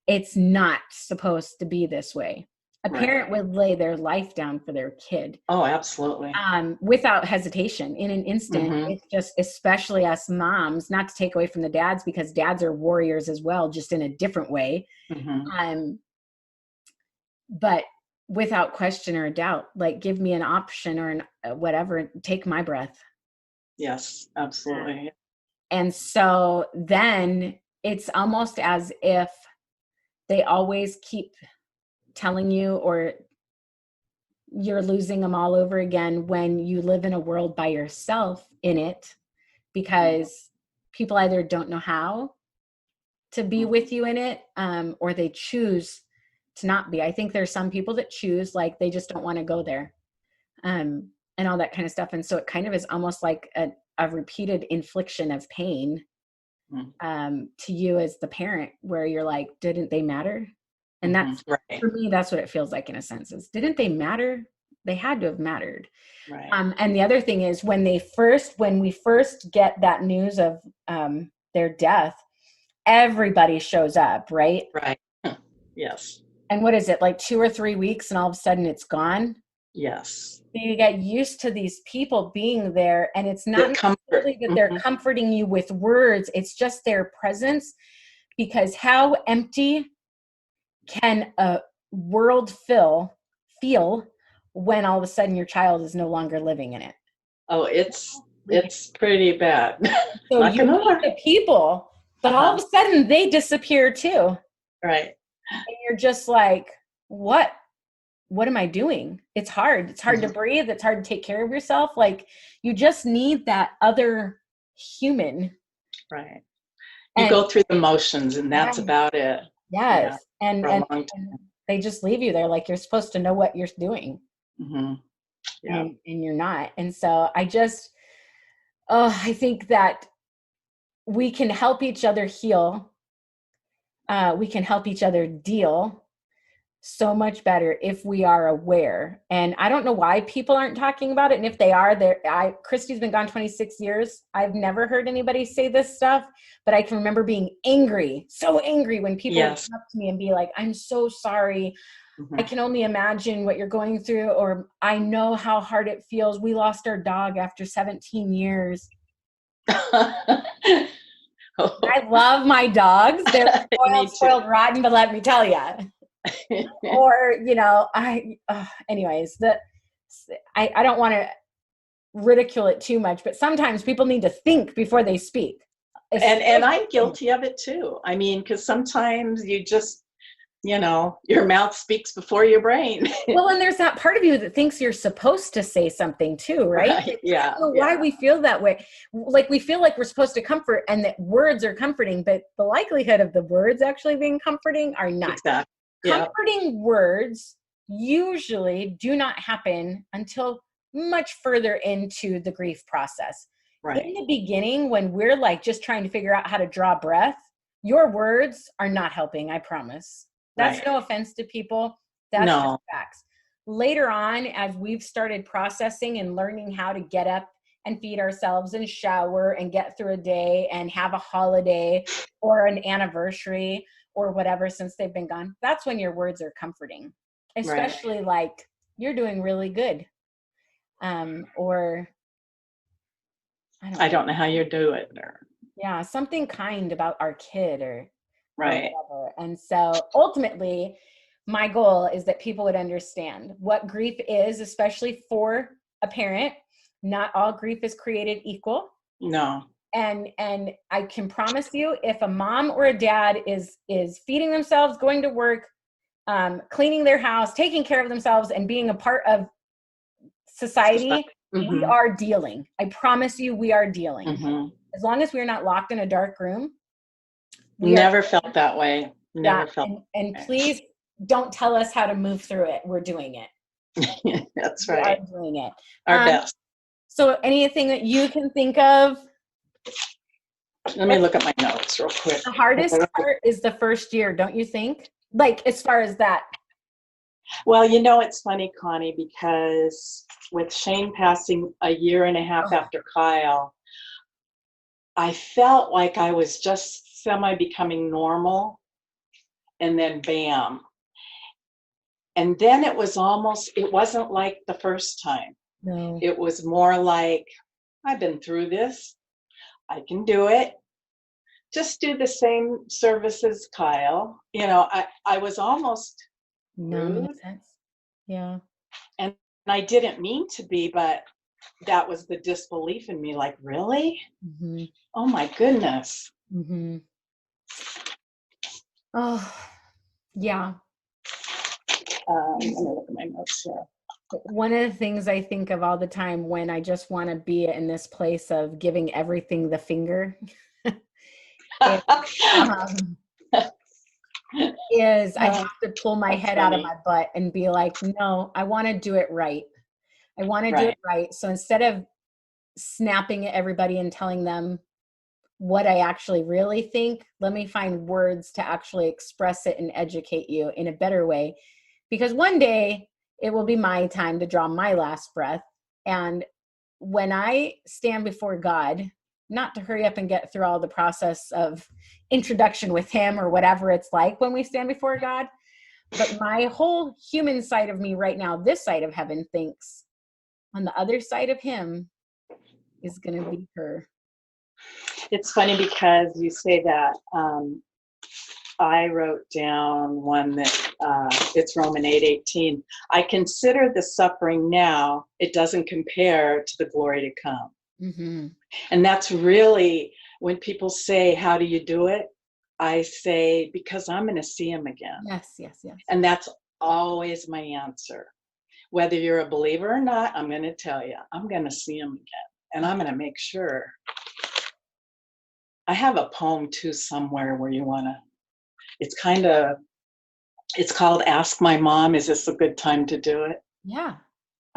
it's not supposed to be this way. A parent Right. would lay their life down for their kid, Oh, absolutely. without hesitation in an instant. Mhm. It's just, especially us moms, not to take away from the dads, because dads are warriors as well, just in a different way. Mhm. Um, but without question or doubt, like, give me an option or whatever, take my breath. Yes, absolutely. And so then it's almost as if they always keep telling you, or you're losing them all over again when you live in a world by yourself in it, Mhm. because people either don't know how to be Mhm. with you in it, or they choose to not be. I think there's some people that choose, like, they just don't want to go there. and all that kind of stuff. And so it kind of is almost like a repeated infliction of pain to you as the parent, where you're like, didn't they matter? And that's, right. for me, that's what it feels like in a sense, is didn't they matter? They had to have mattered. Right. And the other thing is when we first get that news of their death, everybody shows up, right? Right. Yes. And what is it, like 2 or 3 weeks, and all of a sudden it's gone? Yes. So you get used to these people being there, and it's not necessarily that they're comforting you with words, it's just their presence. Because how empty can a world feel when all of a sudden your child is no longer living in it? Oh, it's pretty bad. So you meet the people, but all of a sudden they disappear too. Right. And you're just like, what am I doing? It's hard. It's hard to breathe. It's hard to take care of yourself. Like, you just need that other human. Right. You go through the motions, and that's about it. Yes. Yeah, and they just leave you there like you're supposed to know what you're doing. Yeah. And you're not. And so I think that we can help each other heal. We can help each other deal so much better if we are aware. And I don't know why people aren't talking about it. And if they are, Christy's been gone 26 years. I've never heard anybody say this stuff, but I can remember being angry, so angry when people would come up to me and be like, I'm so sorry. I can only imagine what you're going through, or I know how hard it feels. We lost our dog after 17 years. I love my dogs. They're spoiled rotten, but let me tell you. Or, anyways, I don't want to ridicule it too much, but sometimes people need to think before they speak. And I'm guilty of it too. I mean, because sometimes you just, your mouth speaks before your brain. Well, and there's that part of you that thinks you're supposed to say something too, right? Yeah. I don't know why we feel that way. Like, we feel like we're supposed to comfort and that words are comforting, but the likelihood of the words actually being comforting are not. Exactly. Comforting words usually do not happen until much further into the grief process. Right. In the beginning, when we're like just trying to figure out how to draw breath, your words are not helping, I promise. That's no offense to people. That's just facts. Later on, as we've started processing and learning how to get up and feed ourselves and shower and get through a day and have a holiday or an anniversary or whatever since they've been gone, that's when your words are comforting. Especially like, you're doing really good. Or I don't know how you do it. Or something kind about our kid or whatever. And so ultimately, my goal is that people would understand what grief is, especially for a parent. Not all grief is created equal. No. And I can promise you, if a mom or a dad is feeding themselves, going to work, cleaning their house, taking care of themselves, and being a part of society, we are dealing. I promise you, we are dealing. As long as we're not locked in a dark room. Never felt that way. Never felt. And please don't tell us how to move through it. We're doing it. That's right. We are doing it. Our best. So anything that you can think of? Let me look at my notes real quick. The hardest part is the first year, don't you think? Like, as far as that. Well, it's funny, Connie, because with Shane passing a year and a half after Kyle, I felt like I was just semi-becoming normal, and then bam. And then it wasn't like the first time. No. It was more like, I've been through this. I can do it. Just do the same service as Kyle. I was almost rude. Yeah. And I didn't mean to be, but that was the disbelief in me. Like, really? Oh my goodness. Oh, yeah. Let me look at my notes here. One of the things I think of all the time when I just want to be in this place of giving everything the finger is I have to pull my head out of my butt and be like, no, I want to do it right. I want to do it Right. right. So instead of snapping at everybody and telling them what I actually really think, let me find words to actually express it and educate you in a better way. Because one day it will be my time to draw my last breath. And when I stand before God, not to hurry up and get through all the process of introduction with Him or whatever it's like when we stand before God, but my whole human side of me right now, this side of heaven, thinks on the other side of Him is going to be her. It's funny because you say that. I wrote down one that it's Roman 8:18. I consider the suffering now, it doesn't compare to the glory to come. Mm-hmm. And that's really when people say, how do you do it? I say, because I'm going to see him again. Yes, yes, yes. And that's always my answer. Whether you're a believer or not, I'm going to tell you, I'm going to see him again. And I'm going to make sure. I have a poem too somewhere where you want to, it's called Ask My Mom. Is this a good time to do it? Yeah.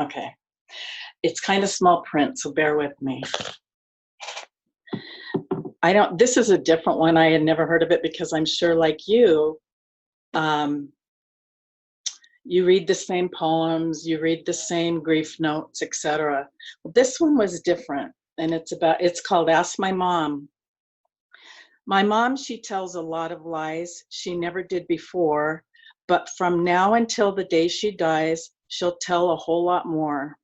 Okay. It's kind of small print, so bear with me. This is a different one. I had never heard of it because I'm sure like you read the same poems, you read the same grief notes, etc. Well, this one was different, and it's called Ask My Mom. My mom, she tells a lot of lies she never did before, but from now until the day she dies, she'll tell a whole lot more.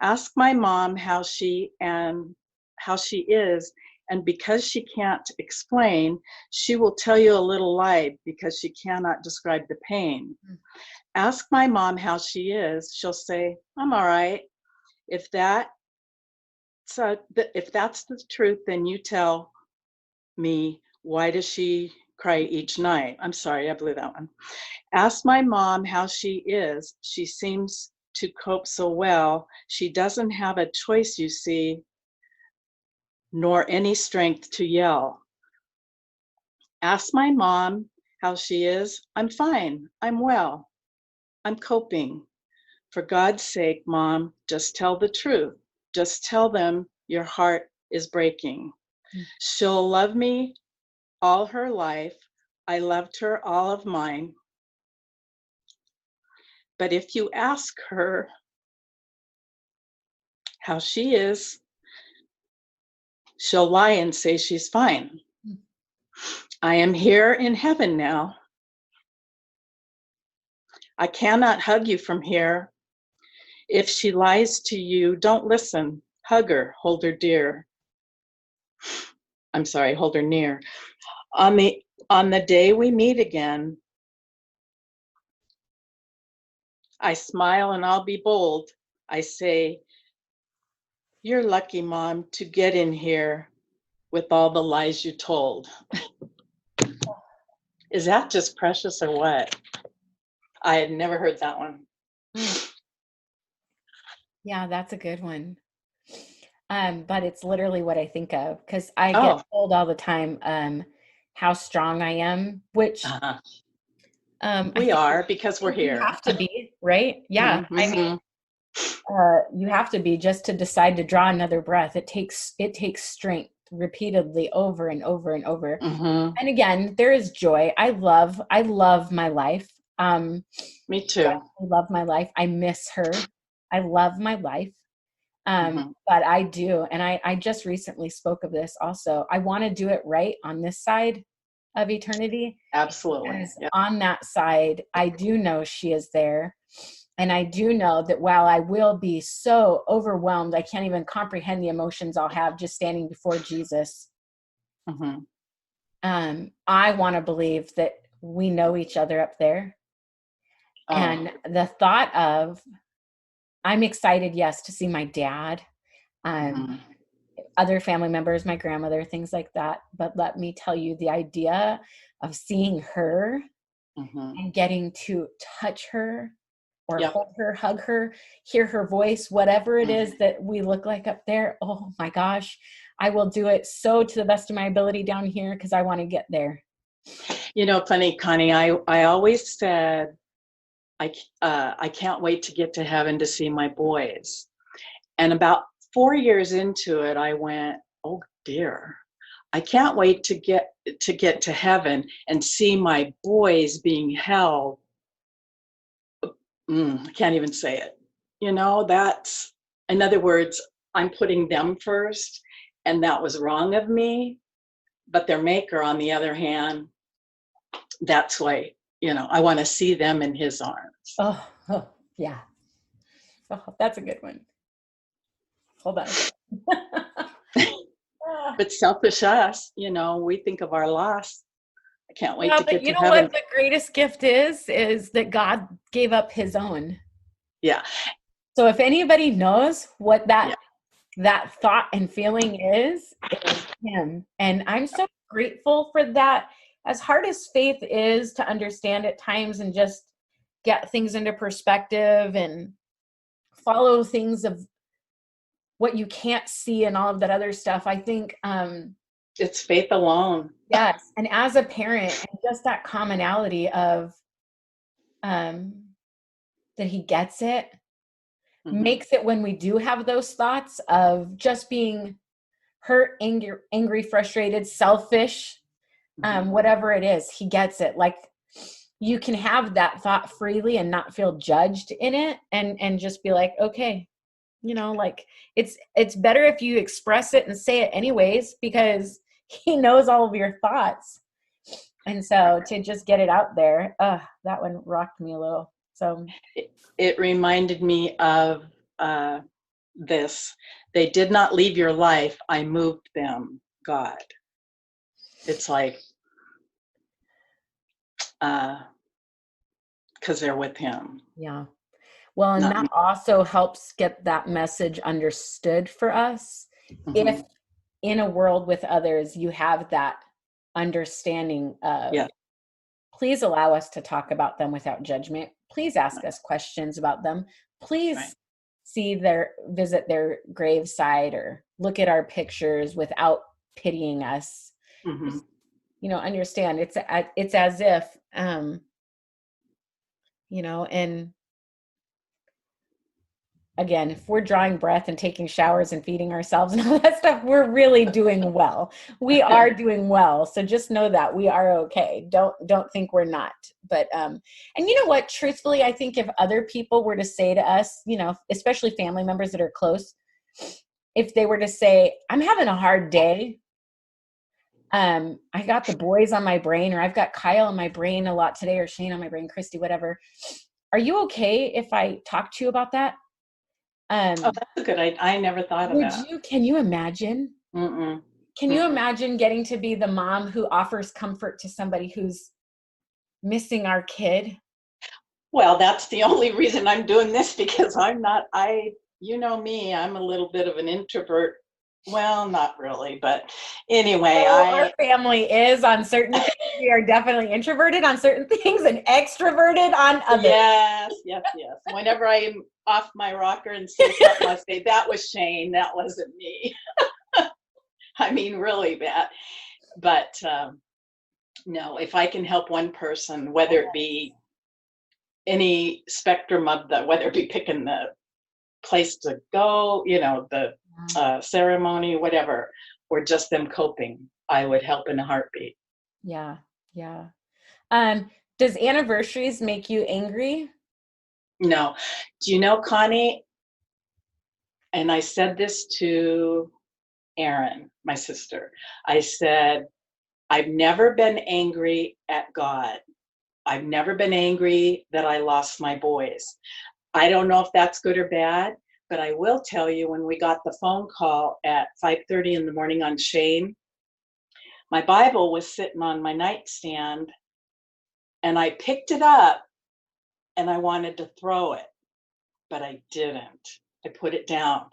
Ask my mom how she is, and because she can't explain, she will tell you a little lie because she cannot describe the pain. Ask my mom how she is, she'll say, I'm all right. If that's the truth, then you tell me, why does she cry each night? I'm sorry, I blew that one. Ask my mom how she is. She seems to cope so well. She doesn't have a choice, you see, nor any strength to yell. Ask my mom how she is. I'm fine. I'm well. I'm coping. For God's sake, Mom, just tell the truth. Just tell them your heart is breaking. She'll love me all her life. I loved her all of mine. But if you ask her how she is, she'll lie and say she's fine. I am here in heaven now. I cannot hug you from here. If she lies to you, don't listen. Hug her, hold her dear. I'm sorry, hold her near. On the day we meet again, I smile and I'll be bold. I say, you're lucky, Mom, to get in here with all the lies you told. Is that just precious or what? I had never heard that one. Yeah, that's a good one. But it's literally what I think of because I get told all the time how strong I am, which I we think are because we're you here. have to be, right? Yeah. Mm-hmm. I mean, you have to be just to decide to draw another breath. It takes strength repeatedly over and over and over. Mm-hmm. And again, there is joy. I love my life. Me too. I love my life. I miss her. I love my life. But I do. And I just recently spoke of this also. I want to do it right on this side of eternity. Absolutely. Because on that side, I do know she is there. And I do know that while I will be so overwhelmed, I can't even comprehend the emotions I'll have just standing before Jesus. I want to believe that we know each other up there. And the thought of, I'm excited, yes, to see my dad, other family members, my grandmother, things like that. But let me tell you, the idea of seeing her and getting to touch her or hold her, hug her, hear her voice, whatever it is that we look like up there. Oh my gosh, I will do it so to the best of my ability down here because I want to get there. You know, funny, Connie, I always said, I can't wait to get to heaven to see my boys. And about 4 years into it, I went, oh dear, I can't wait to get to heaven and see my boys being held. I can't even say it. That's, in other words, I'm putting them first, and that was wrong of me. But their maker, on the other hand, that's why, I want to see them in his arms. Oh, yeah. Oh, that's a good one. Hold on. But selfish us, we think of our loss. I can't wait to But get you to know heaven. what the greatest gift is that God gave up his own. Yeah. So if anybody knows what Yeah. that thought and feeling is him. And I'm so grateful for that. As hard as faith is to understand at times and just get things into perspective and follow things of what you can't see and all of that other stuff, I think It's faith alone. yes. And as a parent, and just that commonality of that he gets it, makes it when we do have those thoughts of just being hurt, angry, frustrated, selfish, whatever it is, he gets it. Like you can have that thought freely and not feel judged in it, and just be like, okay, like it's better if you express it and say it anyways, because he knows all of your thoughts. And so to just get it out there, that one rocked me a little. So it reminded me of this. They did not leave your life. I moved them, God. It's like, because they're with him. yeah. Well, and that also helps get that message understood for us. If in a world with others, you have that understanding of, please allow us to talk about them without judgment. Please ask us questions about them. Please visit their graveside or look at our pictures without pitying us. Just, understand it's as if, and again, if we're drawing breath and taking showers and feeding ourselves and all that stuff, we're really doing well. We are doing well. So just know that we are okay. Don't think we're not. But and you know what? Truthfully, I think if other people were to say to us, especially family members that are close, if they were to say, I'm having a hard day. I got the boys on my brain, or I've got Kyle on my brain a lot today, or Shane on my brain, Christy, whatever. Are you okay if I talk to you about that? Oh, that's a good idea. I never thought of that. Can you imagine? Mm-mm. Can you imagine getting to be the mom who offers comfort to somebody who's missing our kid? Well, that's the only reason I'm doing this, because you know me, I'm a little bit of an introvert. Well, not really, but anyway, our family is on certain things. We are definitely introverted on certain things and extroverted on others. Yes. Whenever I am off my rocker and say something, I say, that was Shane, that wasn't me. I mean, really bad. But no, if I can help one person, whether it be any spectrum of whether it be picking the place to go, the ceremony, whatever, or just them coping, I would help in a heartbeat. Yeah. Does anniversaries make you angry? No. Do you know, Connie, and I said this to Erin, my sister, I said, I've never been angry at God. I've never been angry that I lost my boys. I don't know if that's good or bad, but I will tell you, when we got the phone call at 5:30 in the morning on Shane, my Bible was sitting on my nightstand, and I picked it up and I wanted to throw it, but I didn't. I put it down.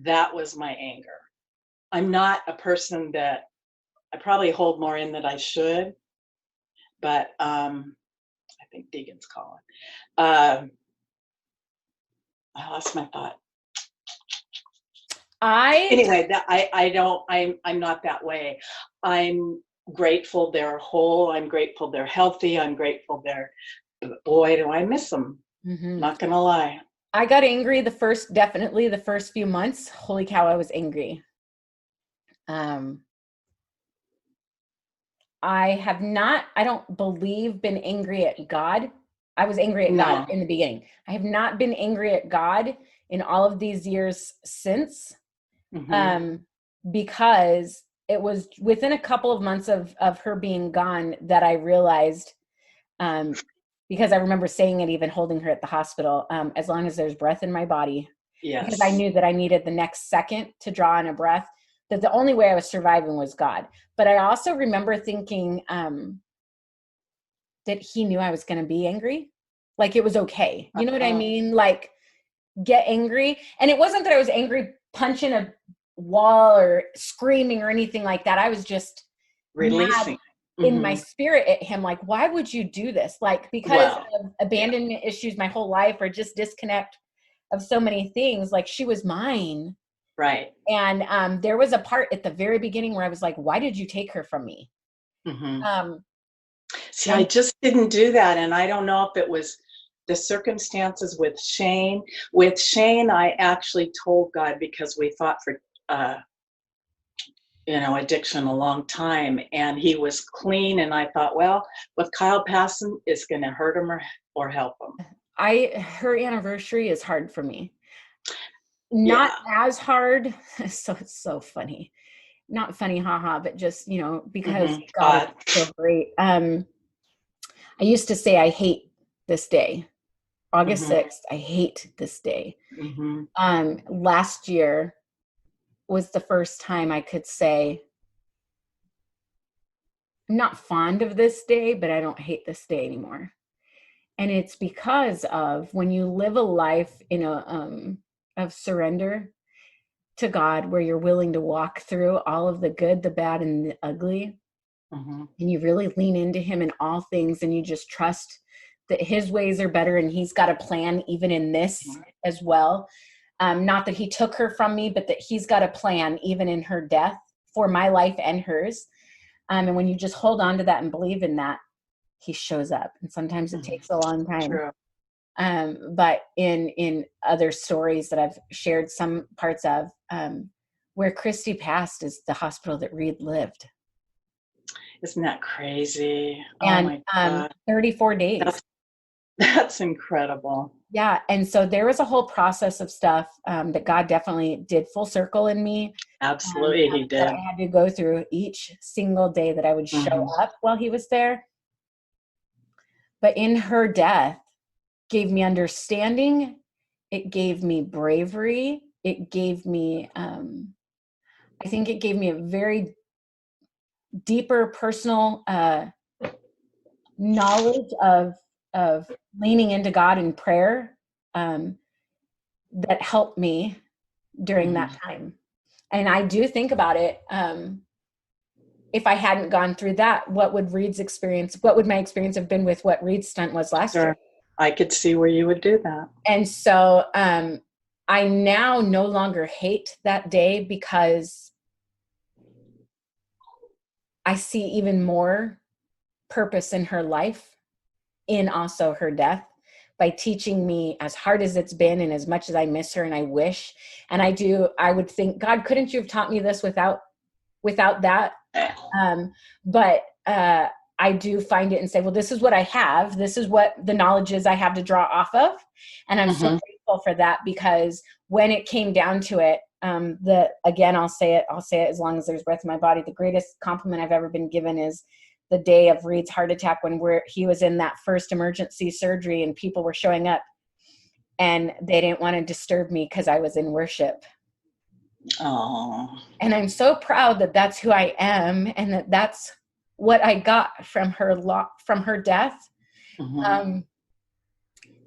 That was my anger. I'm not a person that, I probably hold more in than I should, but I think Deegan's calling. I lost my thought. Anyway, I'm not that way. I'm grateful they're whole. I'm grateful they're healthy. I'm grateful boy, do I miss them. Not gonna lie. I got angry definitely the first few months. Holy cow, I was angry. I don't believe been angry at God. I was angry at God No. in the beginning. I have not been angry at God in all of these years since, Hmm. um, because it was within a couple of months of her being gone that I realized, um, because I remember saying it, even holding her at the hospital, as long as there's breath in my body, because I Yes. knew that I needed the next second to draw in a breath, that the only way I was surviving was God. But I also remember thinking, that he knew I was going to be angry. Like it was okay. You know what I Uh, mean? Like get angry. And it wasn't that I was angry punching a wall or screaming or anything like that. I was just mad Releasing. in my Hmm. spirit at him. Like, why would you do this? Like, because Well, of yeah. abandonment issues my whole life, or just disconnect of so many things. Like, she was mine. Right. And there was a part at the very beginning where I was like, why did you take her from me? Hmm. Um, See, I and just didn't do that. And I don't know if it was the circumstances with Shane. With Shane, I actually told God because we fought for, uh, addiction a long time, and he was clean. And I thought, well, with Kyle passing, it's going to hurt him or help him. her anniversary is hard for me. Not Yeah. as hard. So it's so funny. Not funny, haha, but just, because Hmm. God is so great. I used to say I hate this day. August Hmm. 6th, I hate this day. Hmm. Last year was the first time I could say I'm not fond of this day, but I don't hate this day anymore. And it's because of when you live a life in a of surrender to God, where you're willing to walk through all of the good, the bad, and the ugly, Hmm. and you really lean into him in all things, and you just trust that his ways are better and he's got a plan even in this as well. Not that he took her from me, but that he's got a plan even in her death for my life and hers. And when you just hold on to that and believe in that, he shows up. And sometimes it Hmm. takes a long time. True. But in other stories that I've shared some parts of, where Christy passed is the hospital that Reed lived. Isn't that crazy? Oh And my God. 34 days. That's that's incredible. Yeah. And so there was a whole process of stuff, that God definitely did full circle in me, Absolutely, he that did. I had to go through each single day that I would show Hmm. up while he was there. But in her death, gave me understanding. It gave me bravery. It gave me, I think it gave me a very deeper personal knowledge of leaning into God in prayer, um, that helped me during that Hmm. time. And I do think about it. If I hadn't gone through that, what would my experience have been with what Reed's stunt was last year? Sure. I could see where you would do that. And so I now no longer hate that day, because I see even more purpose in her life, in also her death, by teaching me, as hard as it's been and as much as I miss her and I wish, and I would think, God, couldn't you have taught me this without that? But I do find it and say, well, this is what I have. This is what the knowledge is I have to draw off of. And I'm so Hmm. grateful for that, because when it came down to it, again, I'll say it as long as there's breath in my body. The greatest compliment I've ever been given is the day of Reed's heart attack, when he was in that first emergency surgery and people were showing up and they didn't want to disturb me because I was in worship. Oh. And I'm so proud that that's who I am, and that's what I got from from her death. Hmm. Um,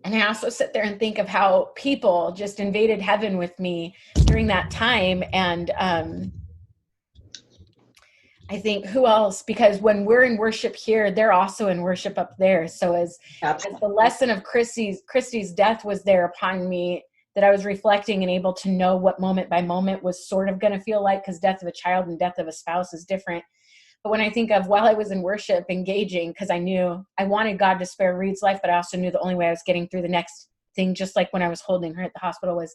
and I also sit there and think of how people just invaded heaven with me during that time. And I think, who else? Because when we're in worship here, they're also in worship up there. So as the Absolutely. lesson of Christy's death was there upon me, that I was reflecting and able to know what moment by moment was sort of going to feel like, because death of a child and death of a spouse is different. But when I think of while I was in worship engaging, because I knew I wanted God to spare Reed's life, but I also knew the only way I was getting through the next thing, just like when I was holding her at the hospital, was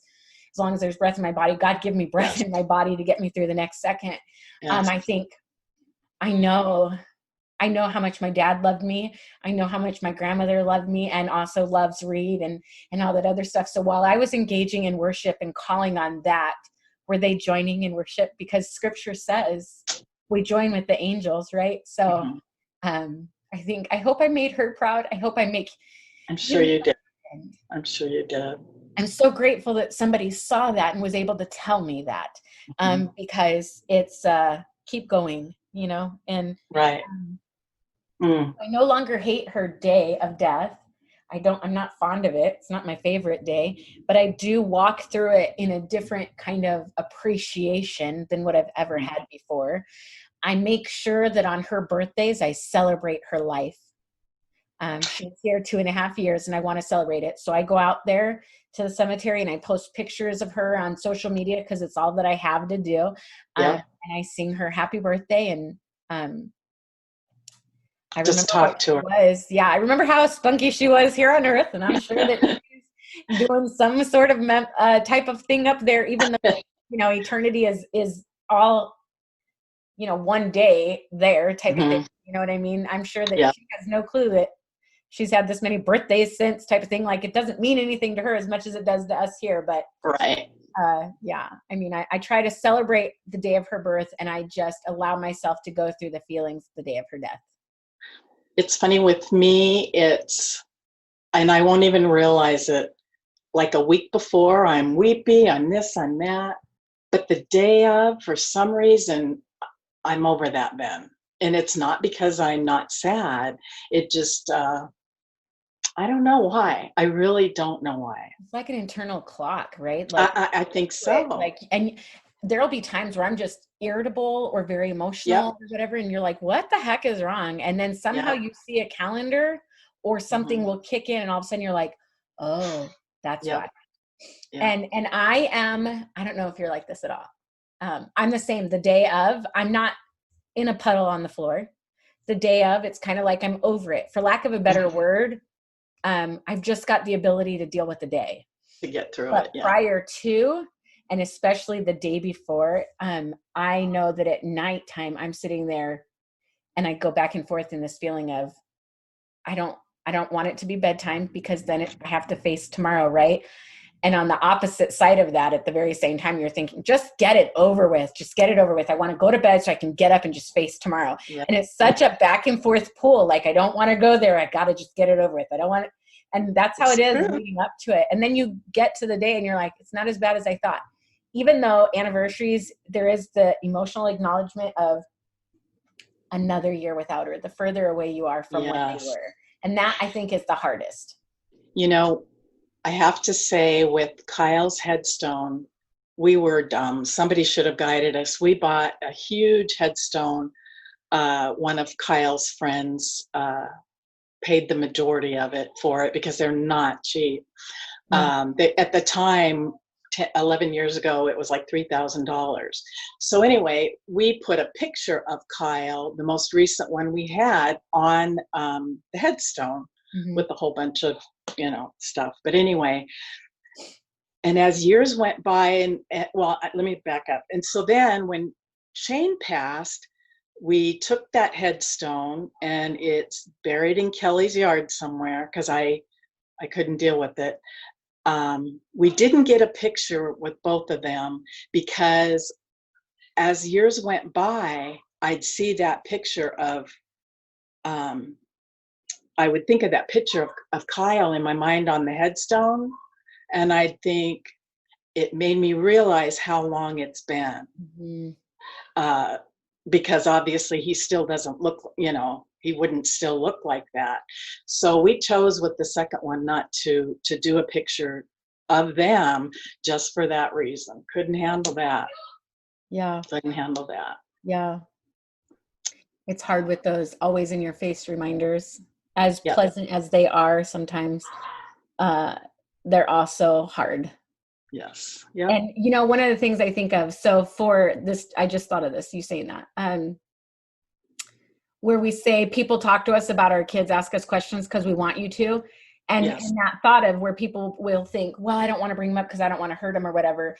as long as there's breath in my body, God give me breath in my body to get me through the next second. Yes. I think I know how much my dad loved me. I know how much my grandmother loved me, and also loves Reed and all that other stuff. So while I was engaging in worship and calling on that, were they joining in worship? Because scripture says we join with the angels, right? So I hope I made her proud. I hope I make. I'm sure you did. I'm sure you did. I'm so grateful that somebody saw that and was able to tell me that, because it's keep going, and right. I no longer hate her day of death. I'm not fond of it. It's not my favorite day, but I do walk through it in a different kind of appreciation than what I've ever had before. I make sure that on her birthdays, I celebrate her life. She's here 2.5 years and I want to celebrate it. So I go out there to the cemetery and I post pictures of her on social media because it's all that I have to do. And I sing her happy birthday, and I just remember talk to her. I remember how spunky she was here on Earth, and I'm sure that she's doing some sort of type of thing up there, even though eternity is all one day there type of thing. You know what I mean? I'm sure that she has no clue that she's had this many birthdays since type of thing. Like, it doesn't mean anything to her as much as it does to us here. But right. I mean, I try to celebrate the day of her birth, and I just allow myself to go through the feelings the day of her death. It's funny with me, and I won't even realize it. Like a week before, I'm weepy, I'm this, I'm that. But the day of, for some reason, I'm over that then. And it's not because I'm not sad. It just, I don't know why. I really don't know why. It's like an internal clock, right? Like I think so. And there'll be times where I'm just irritable or very emotional or whatever, and you're like, what the heck is wrong? And then somehow you see a calendar or something will kick in, and all of a sudden you're like, oh, that's why. And I don't know if you're like this at all. I'm the same. The day of, I'm not in a puddle on the floor. The day of, it's kind of like I'm over it. For lack of a better word, I've just got the ability to deal with the day. To get through but it. Prior to, and especially the day before, I know that at nighttime I'm sitting there and I go back and forth in this feeling of, I don't want it to be bedtime, because then I have to face tomorrow, right? And on the opposite side of that, at the very same time, you're thinking, just get it over with. Just get it over with. I want to go to bed so I can get up and just face tomorrow. And it's such a back and forth pool. Like, I don't want to go there. I got to just get it over with. I don't want it. And that's how it is leading up to it. And then you get to the day and you're like, it's not as bad as I thought. Even though anniversaries, there is the emotional acknowledgement of another year without her, the further away you are from when they were. And that, I think, is the hardest. I have to say, with Kyle's headstone, we were dumb. Somebody should have guided us. We bought a huge headstone. One of Kyle's friends paid the majority of it for it because they're not cheap. At the time, 11 years ago, it was like $3,000. So anyway, we put a picture of Kyle, the most recent one we had, on the headstone with a whole bunch of stuff. But anyway, and as years went by, and well, let me back up. And so then when Shane passed, we took that headstone and it's buried in Kelly's yard somewhere because I couldn't deal with it. We didn't get a picture with both of them because as years went by, I'd see that picture of I would think of that picture of Kyle in my mind on the headstone, and I'd think it made me realize how long it's been. Because obviously he still doesn't look, he wouldn't still look like that. So we chose with the second one not to do a picture of them just for that reason. Couldn't handle that. Yeah. Couldn't handle that. Yeah. It's hard with those always in your face reminders. As pleasant as they are sometimes, they're also hard. Yes. Yeah. And one of the things I think of, so for this, I just thought of this, you saying that, where we say people talk to us about our kids, ask us questions because we want you to. Yes. And that thought of where people will think, well, I don't want to bring them up because I don't want to hurt them or whatever.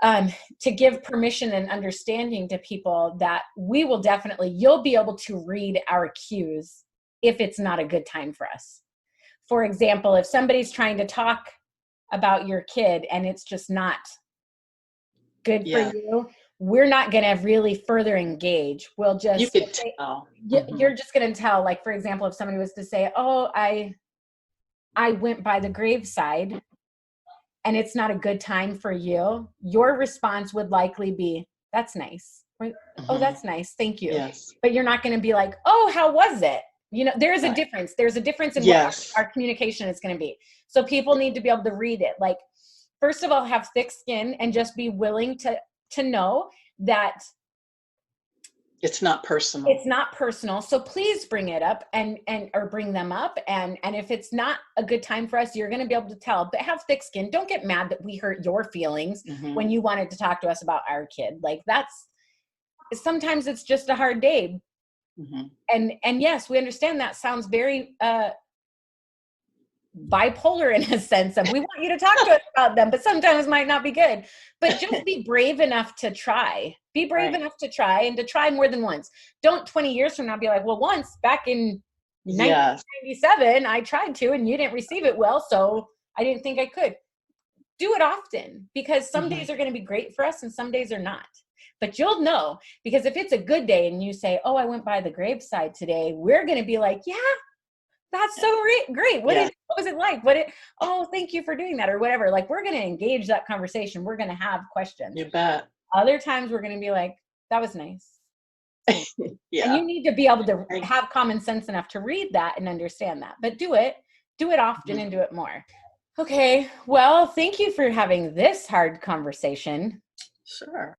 To give permission and understanding to people that we will definitely, you'll be able to read our cues if it's not a good time for us. For example, if somebody's trying to talk about your kid and it's just not good for Yeah. you, we're not going to really further engage. We'll just You could say, tell. you're just going to tell, like, for example, if somebody was to say, oh, I went by the graveside and it's not a good time for you, your response would likely be, that's nice. Right? Oh, that's nice. Thank you. Yes. But you're not going to be like, oh, how was it? You know, there's a difference. There's a difference in what our communication is going to be. So people need to be able to read it. Like, first of all, have thick skin and just be willing to know that it's not personal. It's not personal. So please bring it up and or bring them up. And if it's not a good time for us, you're going to be able to tell, but have thick skin. Don't get mad that we hurt your feelings when you wanted to talk to us about our kid. Like, sometimes it's just a hard day. And yes, we understand that sounds very bipolar in a sense of, we want you to talk to us about them, but sometimes might not be good. But just be brave enough to try. Be brave enough to try, and to try more than once. Don't 20 years from now be like, well, once back in 1997, I tried to and you didn't receive it well, so I didn't think I could. Do it often, because some days are going to be great for us and some days are not. But you'll know, because if it's a good day and you say, oh, I went by the graveside today, we're going to be like, yeah, that's so great. What was it like? Oh, thank you for doing that, or whatever. Like, we're going to engage that conversation. We're going to have questions. You bet. Other times we're going to be like, that was nice. And you need to be able to have common sense enough to read that and understand that. But do it often and do it more. Okay. Well, thank you for having this hard conversation. Sure.